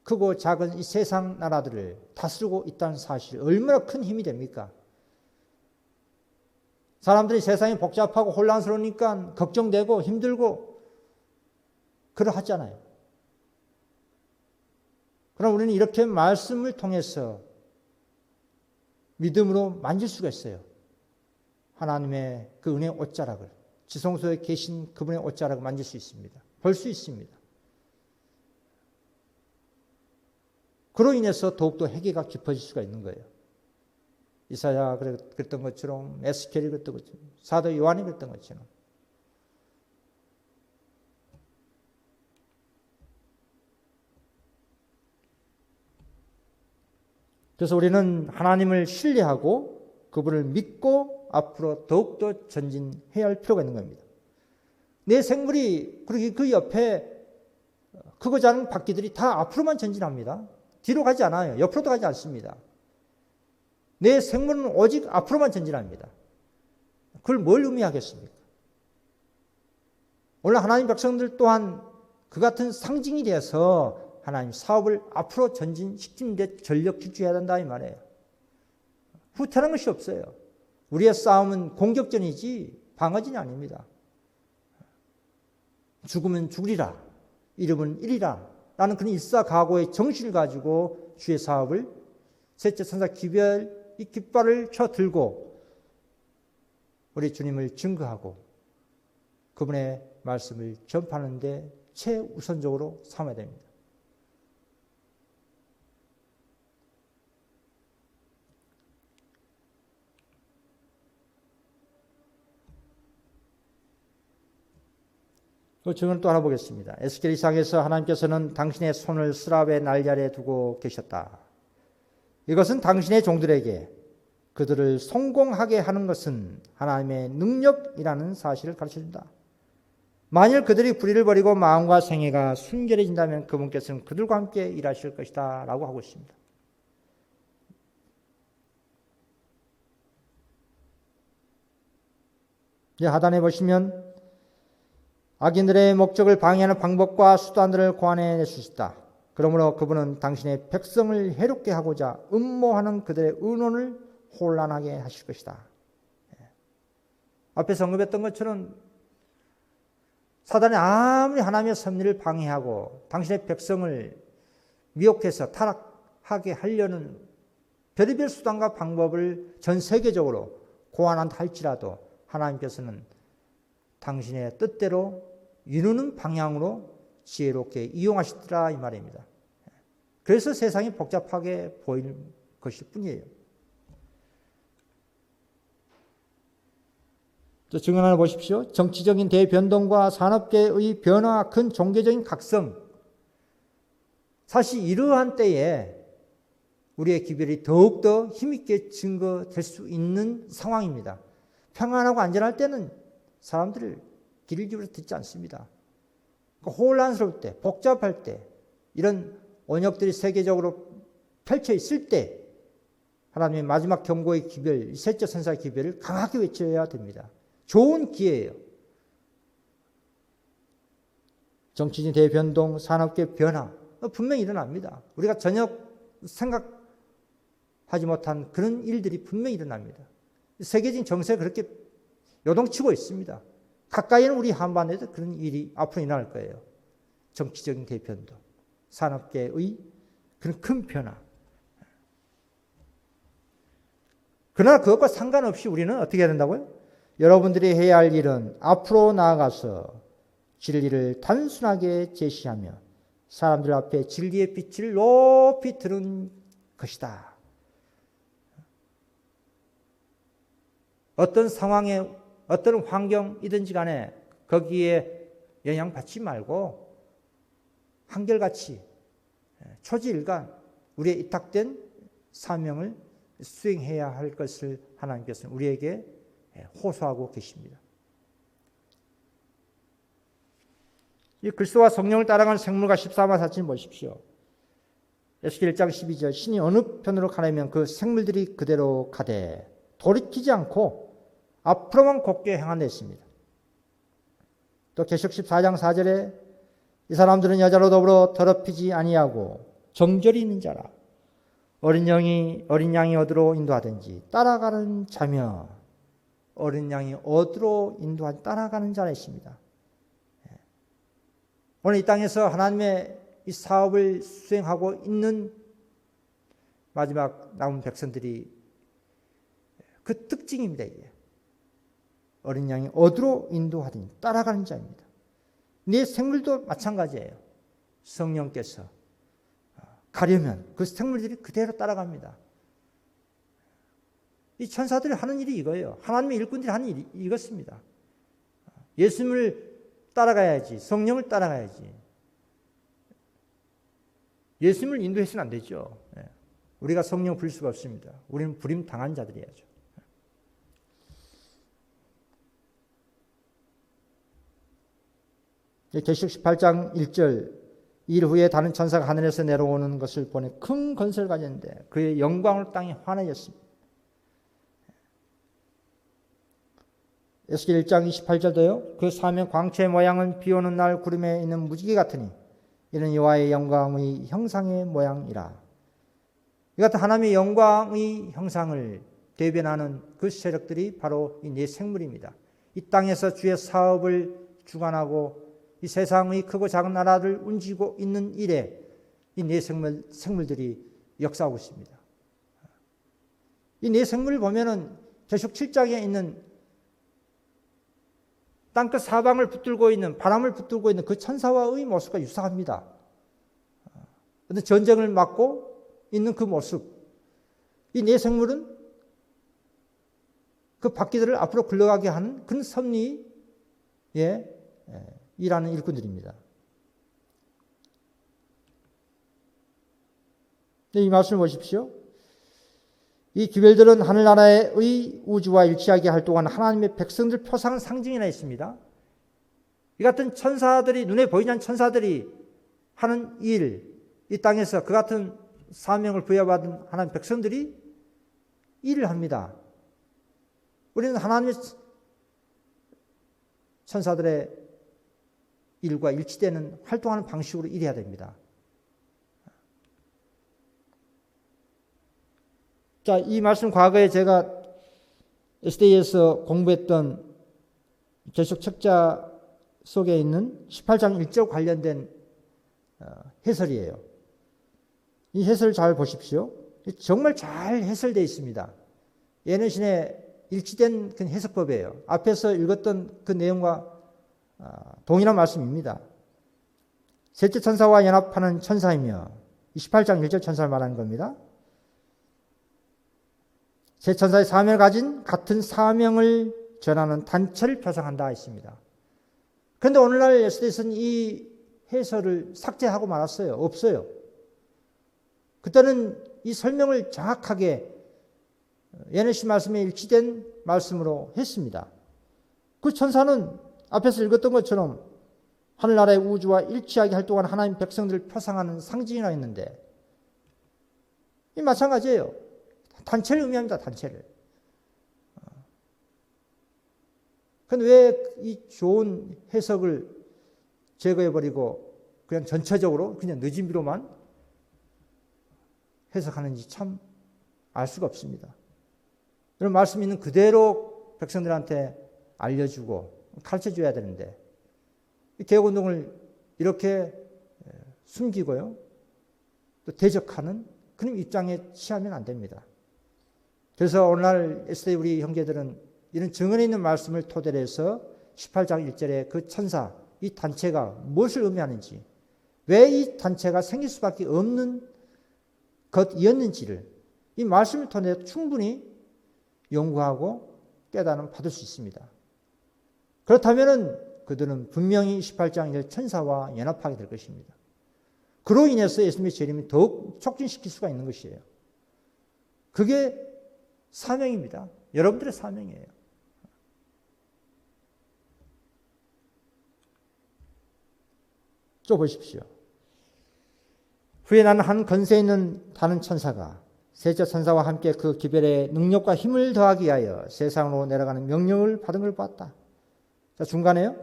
크고 작은 이 세상 나라들을 다스리고 있다는 사실, 얼마나 큰 힘이 됩니까? 사람들이 세상이 복잡하고 혼란스러우니까 걱정되고 힘들고 그러하잖아요. 그럼 우리는 이렇게 말씀을 통해서 믿음으로 만질 수가 있어요. 하나님의 그 은혜의 옷자락을, 지성소에 계신 그분의 옷자락을 만질 수 있습니다. 볼 수 있습니다. 그로 인해서 더욱더 회개가 깊어질 수가 있는 거예요. 이사야 그랬던 것처럼, 에스겔이 그랬던 것처럼, 사도 요한이 그랬던 것처럼. 그래서 우리는 하나님을 신뢰하고 그분을 믿고 앞으로 더욱더 전진해야 할 필요가 있는 겁니다. 내 생물이, 그리고 그 옆에 크고 작은 바퀴들이 다 앞으로만 전진합니다. 뒤로 가지 않아요. 옆으로도 가지 않습니다. 내 생물은 오직 앞으로만 전진합니다. 그걸 뭘 의미하겠습니까? 오늘 하나님 백성들 또한 그 같은 상징이 되어서 하나님 사업을 앞으로 전진시키는 데 전력 질주해야 된다 이 말이에요. 후퇴하는 것이 없어요. 우리의 싸움은 공격전이지 방어전이 아닙니다. 죽으면 죽으리라, 잃으면 잃으리라 라는 그런 일사각오의 정신을 가지고 주의 사업을 셋째 천사 기별 이 깃발을 쳐 들고 우리 주님을 증거하고 그분의 말씀을 전파하는 데 최우선적으로 삼아야 됩니다. 그 증언을 또 하나 보겠습니다. 에스겔 이상에서 하나님께서는 당신의 손을 스랍의 날개아래에 두고 계셨다. 이것은 당신의 종들에게 그들을 성공하게 하는 것은 하나님의 능력이라는 사실을 가르쳐준다. 만일 그들이 불의를 버리고 마음과 생애가 순결해진다면 그분께서는 그들과 함께 일하실 것이다 라고 하고 있습니다. 하단에 보시면 악인들의 목적을 방해하는 방법과 수단들을 고안해낼 수 있다. 그러므로 그분은 당신의 백성을 해롭게 하고자 음모하는 그들의 의논을 혼란하게 하실 것이다. 앞에서 언급했던 것처럼 사단이 아무리 하나님의 섭리를 방해하고 당신의 백성을 미혹해서 타락하게 하려는 별의별 수단과 방법을 전 세계적으로 고안한다 할지라도 하나님께서는 당신의 뜻대로 이루는 방향으로 지혜롭게 이용하시더라 이 말입니다. 그래서 세상이 복잡하게 보이는 것일 뿐이에요. 또 증언 하나 보십시오. 정치적인 대변동과 산업계의 변화와 큰 종교적인 각성, 사실 이러한 때에 우리의 기별이 더욱더 힘있게 증거될 수 있는 상황입니다. 평안하고 안전할 때는 사람들을 귀를 기울여 듣지 않습니다. 혼란스러울 때, 복잡할 때, 이런 언역들이 세계적으로 펼쳐 있을 때 하나님의 마지막 경고의 기별, 셋째 천사의 기별을 강하게 외쳐야 됩니다. 좋은 기회예요. 정치진 대변동, 산업계 변화 분명히 일어납니다. 우리가 전혀 생각하지 못한 그런 일들이 분명히 일어납니다. 세계적인 정세가 그렇게 요동치고 있습니다. 가까이는 우리 한반도에도 그런 일이 앞으로 일어날 거예요. 정치적인 대변동, 산업계의 그런 큰 변화. 그러나 그것과 상관없이 우리는 어떻게 해야 된다고요? 여러분들이 해야 할 일은 앞으로 나아가서 진리를 단순하게 제시하며 사람들 앞에 진리의 빛을 높이 드는 것이다. 어떤 상황에 어떤 환경이든지 간에 거기에 영향받지 말고 한결같이 초지일간 우리의 위탁된 사명을 수행해야 할 것을 하나님께서는 우리에게 호소하고 계십니다. 이 그리스도와 성령을 따라가는 생물과 14마 사진 보십시오. 에스겔 1장 12절 신이 어느 편으로 가려면 그 생물들이 그대로 가되 돌이키지 않고 앞으로만 곧게 행한다 했습니다. 또 계시록 14장 4절에 이 사람들은 여자로 더불어 더럽히지 아니하고 정절이 있는 자라 어린 양이 어디로 인도하든지 따라가는 자며 어린 양이 어디로 인도하든지 따라가는 자라 했습니다. 오늘 이 땅에서 하나님의 이 사업을 수행하고 있는 마지막 남은 백성들이 그 특징입니다. 이게. 어린 양이 어디로 인도하든지 따라가는 자입니다. 내 생물도 마찬가지예요. 성령께서 가려면 그 생물들이 그대로 따라갑니다. 이 천사들이 하는 일이 이거예요. 하나님의 일꾼들이 하는 일이 이것입니다. 예수님을 따라가야지. 성령을 따라가야지. 예수님을 인도해서는 안 되죠. 우리가 성령 부릴 수가 없습니다. 우리는 부림 당한 자들이야죠. 계시록 18장 1절 일 후에 다른 천사가 하늘에서 내려오는 것을 보내 큰 건설을 가졌는데 그의 영광으로 땅이 환해졌습니다. 에스겔 1장 28절도요. 그 사면 광채의 모양은 비오는 날 구름에 있는 무지개 같으니 이는 여호와의 영광의 형상의 모양이라. 이 같은 하나님의 영광의 형상을 대변하는 그 세력들이 바로 이 네 생물입니다. 이 땅에서 주의 사업을 주관하고 이 세상의 크고 작은 나라를 움직이고 있는 일에 이 네 생물들이 역사하고 있습니다. 이 네 생물을 보면은 계시록 7장에 있는 땅끝 사방을 붙들고 있는 바람을 붙들고 있는 그 천사와의 모습과 유사합니다. 그런데 전쟁을 막고 있는 그 모습, 이 네 생물은 그 바퀴들을 앞으로 굴러가게 하는 그런 섭리에 일하는 일꾼들입니다. 이 말씀을 보십시오. 이 기별들은 하늘나라의 우주와 일치하게 활동한 하나님의 백성들 표상 상징이나 있습니다. 이 같은 천사들이 눈에 보이지 않는 천사들이 하는 일, 이 땅에서 그 같은 사명을 부여받은 하나님 백성들이 일을 합니다. 우리는 하나님의 천사들의 일과 일치되는 활동하는 방식으로 일해야 됩니다. 자, 이 말씀 과거에 제가 SDA에서 공부했던 계시록 책자 속에 있는 18장 1절 관련된 해설이에요. 이 해설을 잘 보십시오. 정말 잘 해설되어 있습니다. 예능신의 일치된 그 해석법이에요. 앞에서 읽었던 그 내용과 동일한 말씀입니다. 셋째 천사와 연합하는 천사이며 28장 1절 천사를 말하는 겁니다. 세 천사의 사명을 가진 같은 사명을 전하는 단체를 표상한다 했습니다. 그런데 오늘날 SD에서는 이 해설을 삭제하고 말았어요. 없어요. 그때는 이 설명을 정확하게 예언의 말씀에 일치된 말씀으로 했습니다. 그 천사는 앞에서 읽었던 것처럼 하늘나라의 우주와 일치하게 활동하는 하나님 백성들을 표상하는 상징이라 했는데 이 마찬가지예요. 단체를 의미합니다. 단체를. 그런데 왜 이 좋은 해석을 제거해버리고 그냥 전체적으로 그냥 늦은 비로만 해석하는지 참 알 수가 없습니다. 이런 말씀 있는 그대로 백성들한테 알려주고 가르쳐줘야 되는데 개혁운동을 이렇게 숨기고요. 또 대적하는 그런 입장에 취하면 안 됩니다. 그래서 오늘날 SDA 우리 형제들은 이런 증언에 있는 말씀을 토대로 해서 18장 1절에 그 천사, 이 단체가 무엇을 의미하는지, 왜 이 단체가 생길 수밖에 없는 것이었는지를 이 말씀을 통해 충분히 연구하고 깨달음 받을 수 있습니다. 그렇다면 그들은 분명히 18장 1절 천사와 연합하게 될 것입니다. 그로 인해서 예수님의 재림이 더욱 촉진시킬 수가 있는 것이에요. 그게 사명입니다. 여러분들의 사명이에요. 또 보십시오. 후에 나는 한 권세 있는 다른 천사가 셋째 천사와 함께 그 기별의 능력과 힘을 더하기 위하여 세상으로 내려가는 명령을 받은 걸 봤다. 자, 중간에요.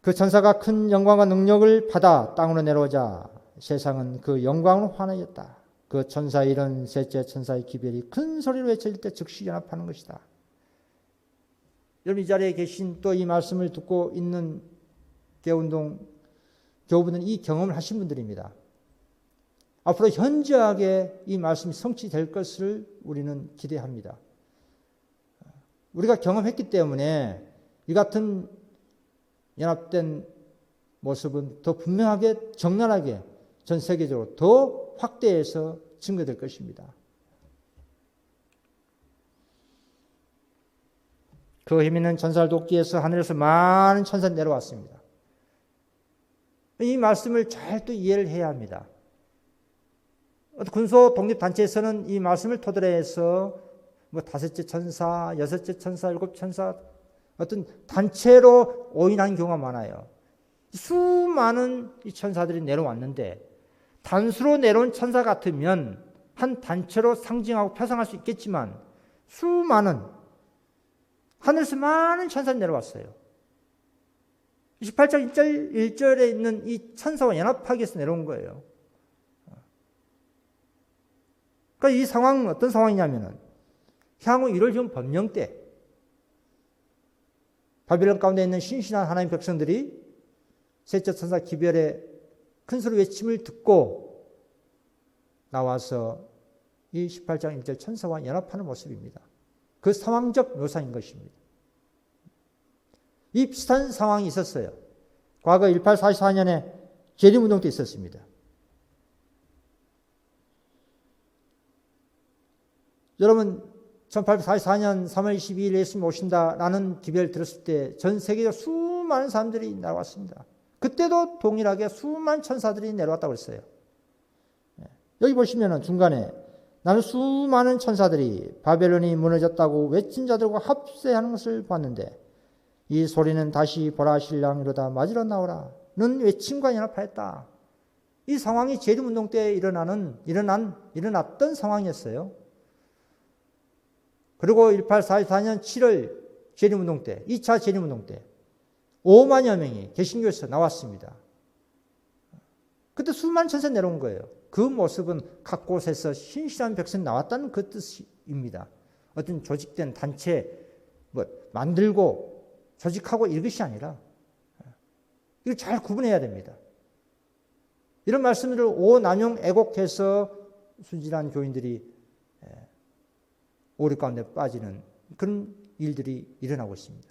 그 천사가 큰 영광과 능력을 받아 땅으로 내려오자 세상은 그 영광으로 환하였다. 그 천사의 이런 셋째 천사의 기별이 큰 소리로 외쳐질 때 즉시 연합하는 것이다. 여러분 이 자리에 계신 또 이 말씀을 듣고 있는 개운동 교우분은 이 경험을 하신 분들입니다. 앞으로 현저하게 이 말씀이 성취될 것을 우리는 기대합니다. 우리가 경험했기 때문에 이 같은 연합된 모습은 더 분명하게 적나라하게 전 세계적으로 더 확대해서 증거될 것입니다. 그 힘있는 천사를 돕기 위해서 하늘에서 많은 천사가 내려왔습니다. 이 말씀을 잘 또 이해를 해야 합니다. 군소 독립단체에서는 이 말씀을 토대로 해서 뭐 다섯째 천사, 여섯째 천사, 일곱 천사 어떤 단체로 오인하는 경우가 많아요. 수많은 이 천사들이 내려왔는데 단수로 내려온 천사 같으면 한 단체로 상징하고 표상할 수 있겠지만 수많은 하늘에서 많은 천사가 내려왔어요. 28장 1절에 있는 이 천사와 연합하기 위해서 내려온 거예요. 그러니까 이 상황은 어떤 상황이냐면은 향후 이를 준 법령 때 바빌론 가운데 있는 신실한 하나님 백성들이 셋째 천사 기별의 큰 소리 외침을 듣고 나와서 이 18장 1절 천사와 연합하는 모습입니다. 그 상황적 묘사인 것입니다. 이 비슷한 상황이 있었어요. 과거 1844년에 재림운동 때 있었습니다. 여러분 1844년 3월 22일 예수님 오신다라는 기별을 들었을 때 전 세계적 수많은 사람들이 나왔습니다. 그때도 동일하게 수많은 천사들이 내려왔다고 했어요. 여기 보시면 중간에 나는 수많은 천사들이 바벨론이 무너졌다고 외친 자들과 합세하는 것을 봤는데 이 소리는 다시 보라 신랑 이로다 맞으러 나오라는 외침과 연합하였다. 이 상황이 재림운동 때 일어났던 상황이었어요. 그리고 1844년 7월 재림운동 때, 2차 재림운동 때 5만여 명이 개신교에서 나왔습니다. 그때 수많은 천사 내려온 거예요. 그 모습은 각 곳에서 신실한 백성이 나왔다는 그 뜻입니다. 어떤 조직된 단체 만들고 조직하고 이것이 아니라 이걸 잘 구분해야 됩니다. 이런 말씀들을 오남용 애곡해서 순진한 교인들이 오류 가운데 빠지는 그런 일들이 일어나고 있습니다.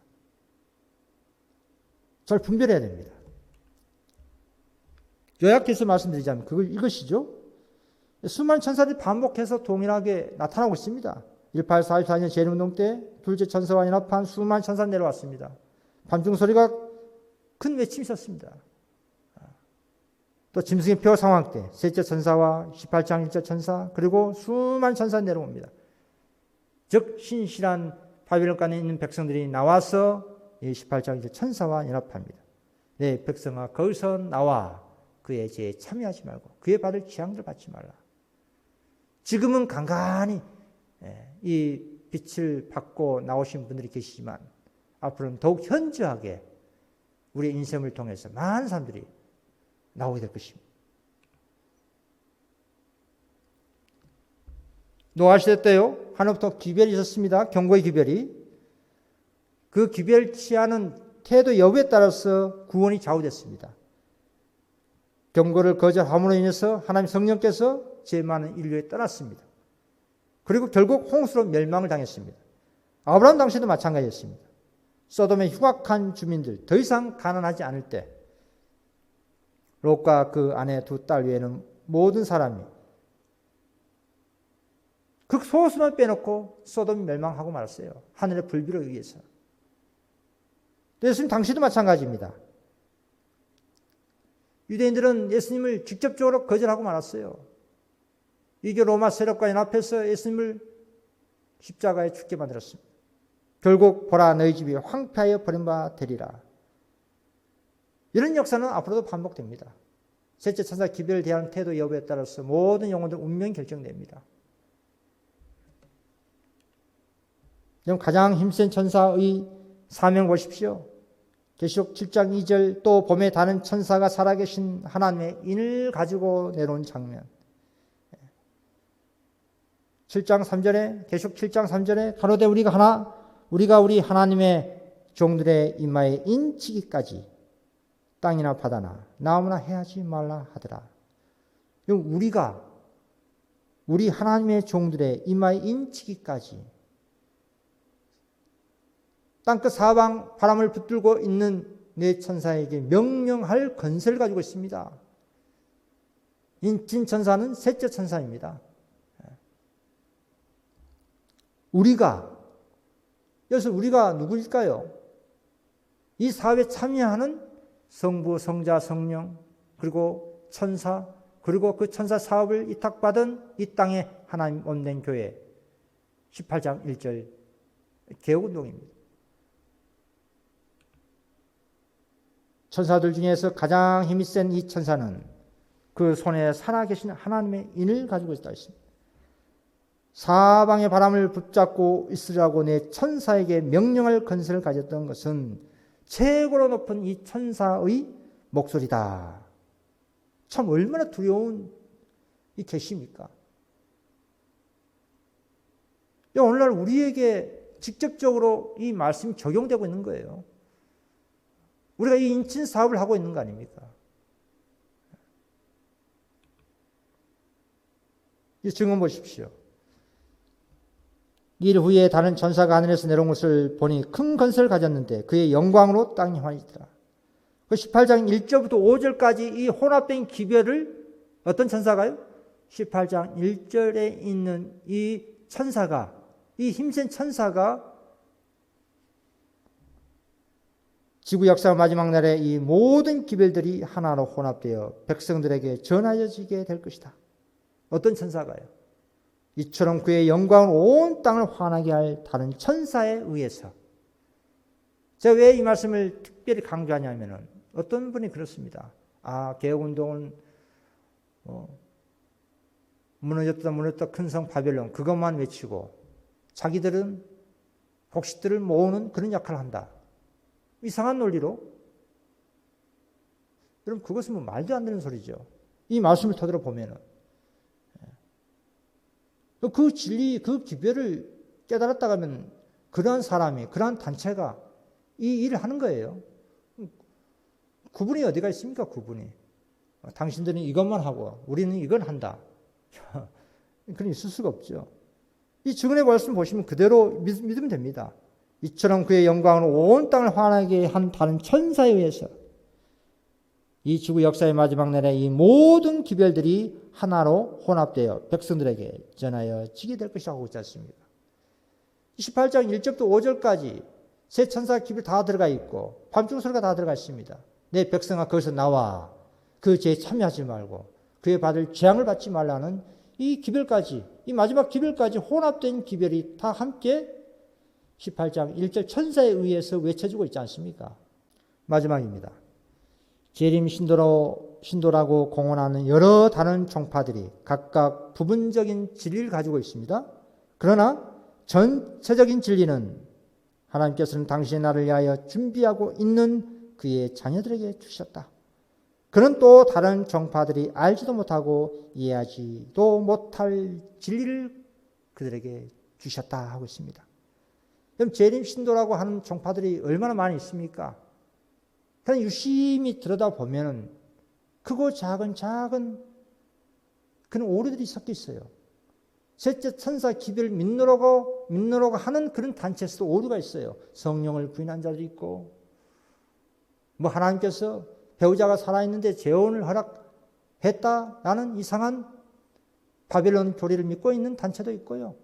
잘 분별해야 됩니다. 요약해서 말씀드리자면 이것이죠. 수많은 천사들이 반복해서 동일하게 나타나고 있습니다. 1844년 재림운동 때 둘째 천사와 연합한 수많은 천사가 내려왔습니다. 밤중 소리가 큰 외침이 있었습니다. 또 짐승의 표 상황 때 셋째 천사와 18장 1절 천사 그리고 수많은 천사 내려옵니다. 즉 신실한 바벨론간에 있는 백성들이 나와서 이 18장 1절 천사와 연합합니다. 내 백성아 거기서 나와 그의 죄에 참여하지 말고 그의 받을 재앙들 받지 말라. 지금은 간간히 이 빛을 받고 나오신 분들이 계시지만 앞으로는 더욱 현저하게 우리의 인생을 통해서 많은 사람들이 나오게 될 것입니다. 노아 시대 때요. 하늘부터 기별이 있었습니다. 경고의 기별이. 그 기별치 않은 태도 여부에 따라서 구원이 좌우됐습니다. 경고를 거절함으로 인해서 하나님 성령께서 죄 많은 인류에 떠났습니다. 그리고 결국 홍수로 멸망을 당했습니다. 아브라함 당시도 마찬가지였습니다. 소돔의 흉악한 주민들 더 이상 가난하지 않을 때 롯과 그 아내 두 딸 외에는 모든 사람이 그 소수만 빼놓고 소돔이 멸망하고 말았어요. 하늘의 불비로 의해서. 예수님 당시도 마찬가지입니다. 유대인들은 예수님을 직접적으로 거절하고 말았어요. 이게 로마 세력과 연합해서 예수님을 십자가에 죽게 만들었습니다. 결국 보라 너희 집이 황폐하여 버림바 되리라. 이런 역사는 앞으로도 반복됩니다. 셋째 천사 기별을 대하는 태도 여부에 따라서 모든 영혼들 운명이 결정됩니다. 그럼 가장 힘센 천사의 사명 보십시오. 계시록 7장 2절 또 봄에 다른 천사가 살아계신 하나님의 인을 가지고 내려온 장면. 7장 3절에 계시록 7장 3절에 가로되 우리가 우리 하나님의 종들의 이마에 인치기까지 땅이나 바다나 나무나 해하지 말라 하더라. 우리 하나님의 종들의 이마에 인치기까지 땅끝 사방 바람을 붙들고 있는 네 천사에게 명령할 권세를 가지고 있습니다. 인친 천사는 셋째 천사입니다. 여기서 우리가 누구일까요? 이 사회에 참여하는 성부, 성자, 성령, 그리고 천사, 그리고 그 천사 사업을 위탁받은 이 땅의 하나님 몸된 교회 18장 1절 개혁운동입니다. 천사들 중에서 가장 힘이 센 이 천사는 그 손에 살아계신 하나님의 인을 가지고 있다 했습니다. 사방의 바람을 붙잡고 있으라고 내 천사에게 명령할 권세를 가졌던 것은 최고로 높은 이 천사의 목소리다. 참 얼마나 두려운 이 계시입니까? 오늘날 우리에게 직접적으로 이 말씀이 적용되고 있는 거예요. 우리가 이 인친 사업을 하고 있는 거 아닙니까? 이 증언 보십시오. 일 후에 다른 천사가 하늘에서 내려온 것을 보니 큰 권세를 가졌는데 그의 영광으로 땅이 환희더라. 그 18장 1절부터 5절까지 이 혼합된 기별을 어떤 천사가요? 18장 1절에 있는 이 천사가, 이 힘센 천사가 지구 역사 마지막 날에 이 모든 기별들이 하나로 혼합되어 백성들에게 전하여지게 될 것이다. 어떤 천사가요? 이처럼 그의 영광은 온 땅을 환하게 할 다른 천사에 의해서. 제가 왜 이 말씀을 특별히 강조하냐면은 어떤 분이 그렇습니다. 개혁운동은 무너졌다 큰 성 바벨론 그것만 외치고 자기들은 곡식들을 모으는 그런 역할을 한다. 이상한 논리로. 여러분 그것은 뭐 말도 안 되는 소리죠. 이 말씀을 토대로 보면은 그 진리, 그 기별을 깨달았다 하면 그러한 사람이, 그러한 단체가 이 일을 하는 거예요. 구분이 어디가 있습니까? 구분이. 당신들은 이것만 하고 우리는 이건 한다. 그런 있을 수가 없죠. 이 증언의 말씀 보시면 그대로 믿으면 됩니다. 이처럼 그의 영광으로 온 땅을 환하게 한 다른 천사에 의해서 이 지구 역사의 마지막 날에 이 모든 기별들이 하나로 혼합되어 백성들에게 전하여지게 될 것이라고 하고 있지 않습니까? 18장 1절부터 5절까지 세 천사 기별 다 들어가 있고 밤중 소리가 다 들어가 있습니다. 내 백성아 거기서 나와 그 죄에 참여하지 말고 그에 받을 재앙을 받지 말라는 이 기별까지, 이 마지막 기별까지 혼합된 기별이 다 함께 18장 1절 천사에 의해서 외쳐지고 있지 않습니까? 마지막입니다. 재림 신도라고 공언하는 여러 다른 종파들이 각각 부분적인 진리를 가지고 있습니다. 그러나 전체적인 진리는 하나님께서는 당신의 날을 위하여 준비하고 있는 그의 자녀들에게 주셨다. 그는 또 다른 종파들이 알지도 못하고 이해하지도 못할 진리를 그들에게 주셨다 하고 있습니다. 그럼 재림 신도라고 하는 종파들이 얼마나 많이 있습니까? 그냥 유심히 들여다보면 크고 작은 그런 오류들이 섞여 있어요. 셋째 천사 기별을 믿노라고 하는 그런 단체에서도 오류가 있어요. 성령을 부인한 자도 있고, 하나님께서 배우자가 살아있는데 재혼을 허락했다라는 이상한 바벨론 교리를 믿고 있는 단체도 있고요.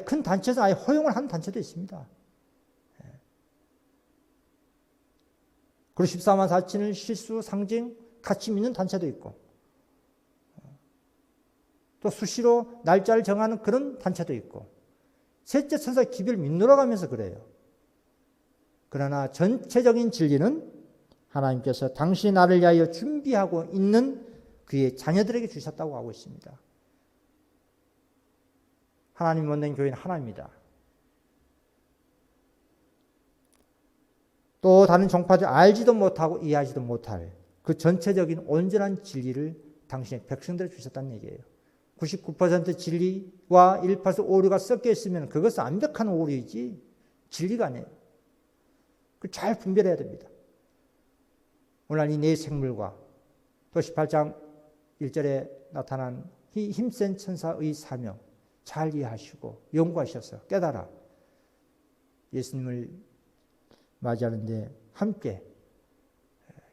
큰 단체에서 아예 허용을 한 단체도 있습니다. 그리고 14만 4천을 실수, 상징, 같이 믿는 단체도 있고, 또 수시로 날짜를 정하는 그런 단체도 있고, 셋째 천사 기별을 믿노라고 하면서 그래요. 그러나 전체적인 진리는 하나님께서 당신의 날을 위하여 준비하고 있는 그의 자녀들에게 주셨다고 하고 있습니다. 하나님 만든 교회는 하나입니다. 또 다른 종파들 알지도 못하고 이해하지도 못할 그 전체적인 온전한 진리를 당신의 백성들에게 주셨다는 얘기예요. 99% 진리와 1% 오류가 섞여 있으면 그것은 완벽한 오류이지 진리가 아니에요. 잘 분별해야 됩니다. 오늘 이 네 생물과 또 18장 1절에 나타난 이 힘센 천사의 사명 잘 이해하시고 연구하셔서 깨달아 예수님을 맞이하는데 함께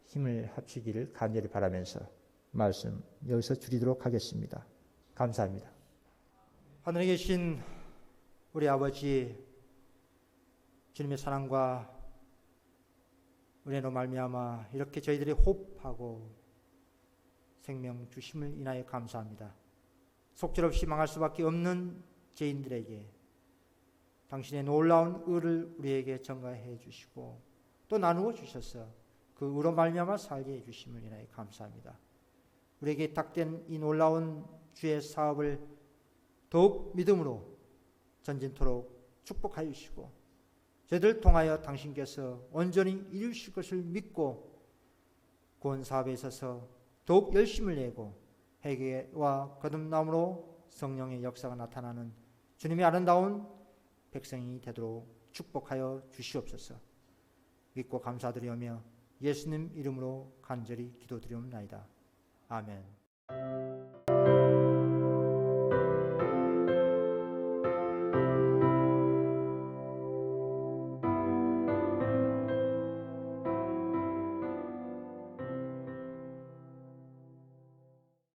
힘을 합치기를 간절히 바라면서 말씀 여기서 줄이도록 하겠습니다. 감사합니다. 하늘에 계신 우리 아버지, 주님의 사랑과 은혜로 말미암아 이렇게 저희들이 호흡하고 생명 주심을 인하여 감사합니다. 속절없이 망할 수밖에 없는 죄인들에게 당신의 놀라운 의를 우리에게 전가해 주시고 또 나누어 주셔서 그 의로 말미암아 살게 해 주심을 인하여 감사합니다. 우리에게 탁된 이 놀라운 주의 사업을 더욱 믿음으로 전진토록 축복하여 주시고 저희들 통하여 당신께서 온전히 이루실 것을 믿고 구원 사업에 있어서 더욱 열심을 내고 회개와 거듭남으로 성령의 역사가 나타나는 주님의 아름다운 백성이 되도록 축복하여 주시옵소서. 믿고 감사드리오며 예수님 이름으로 간절히 기도드리옵나이다. 아멘.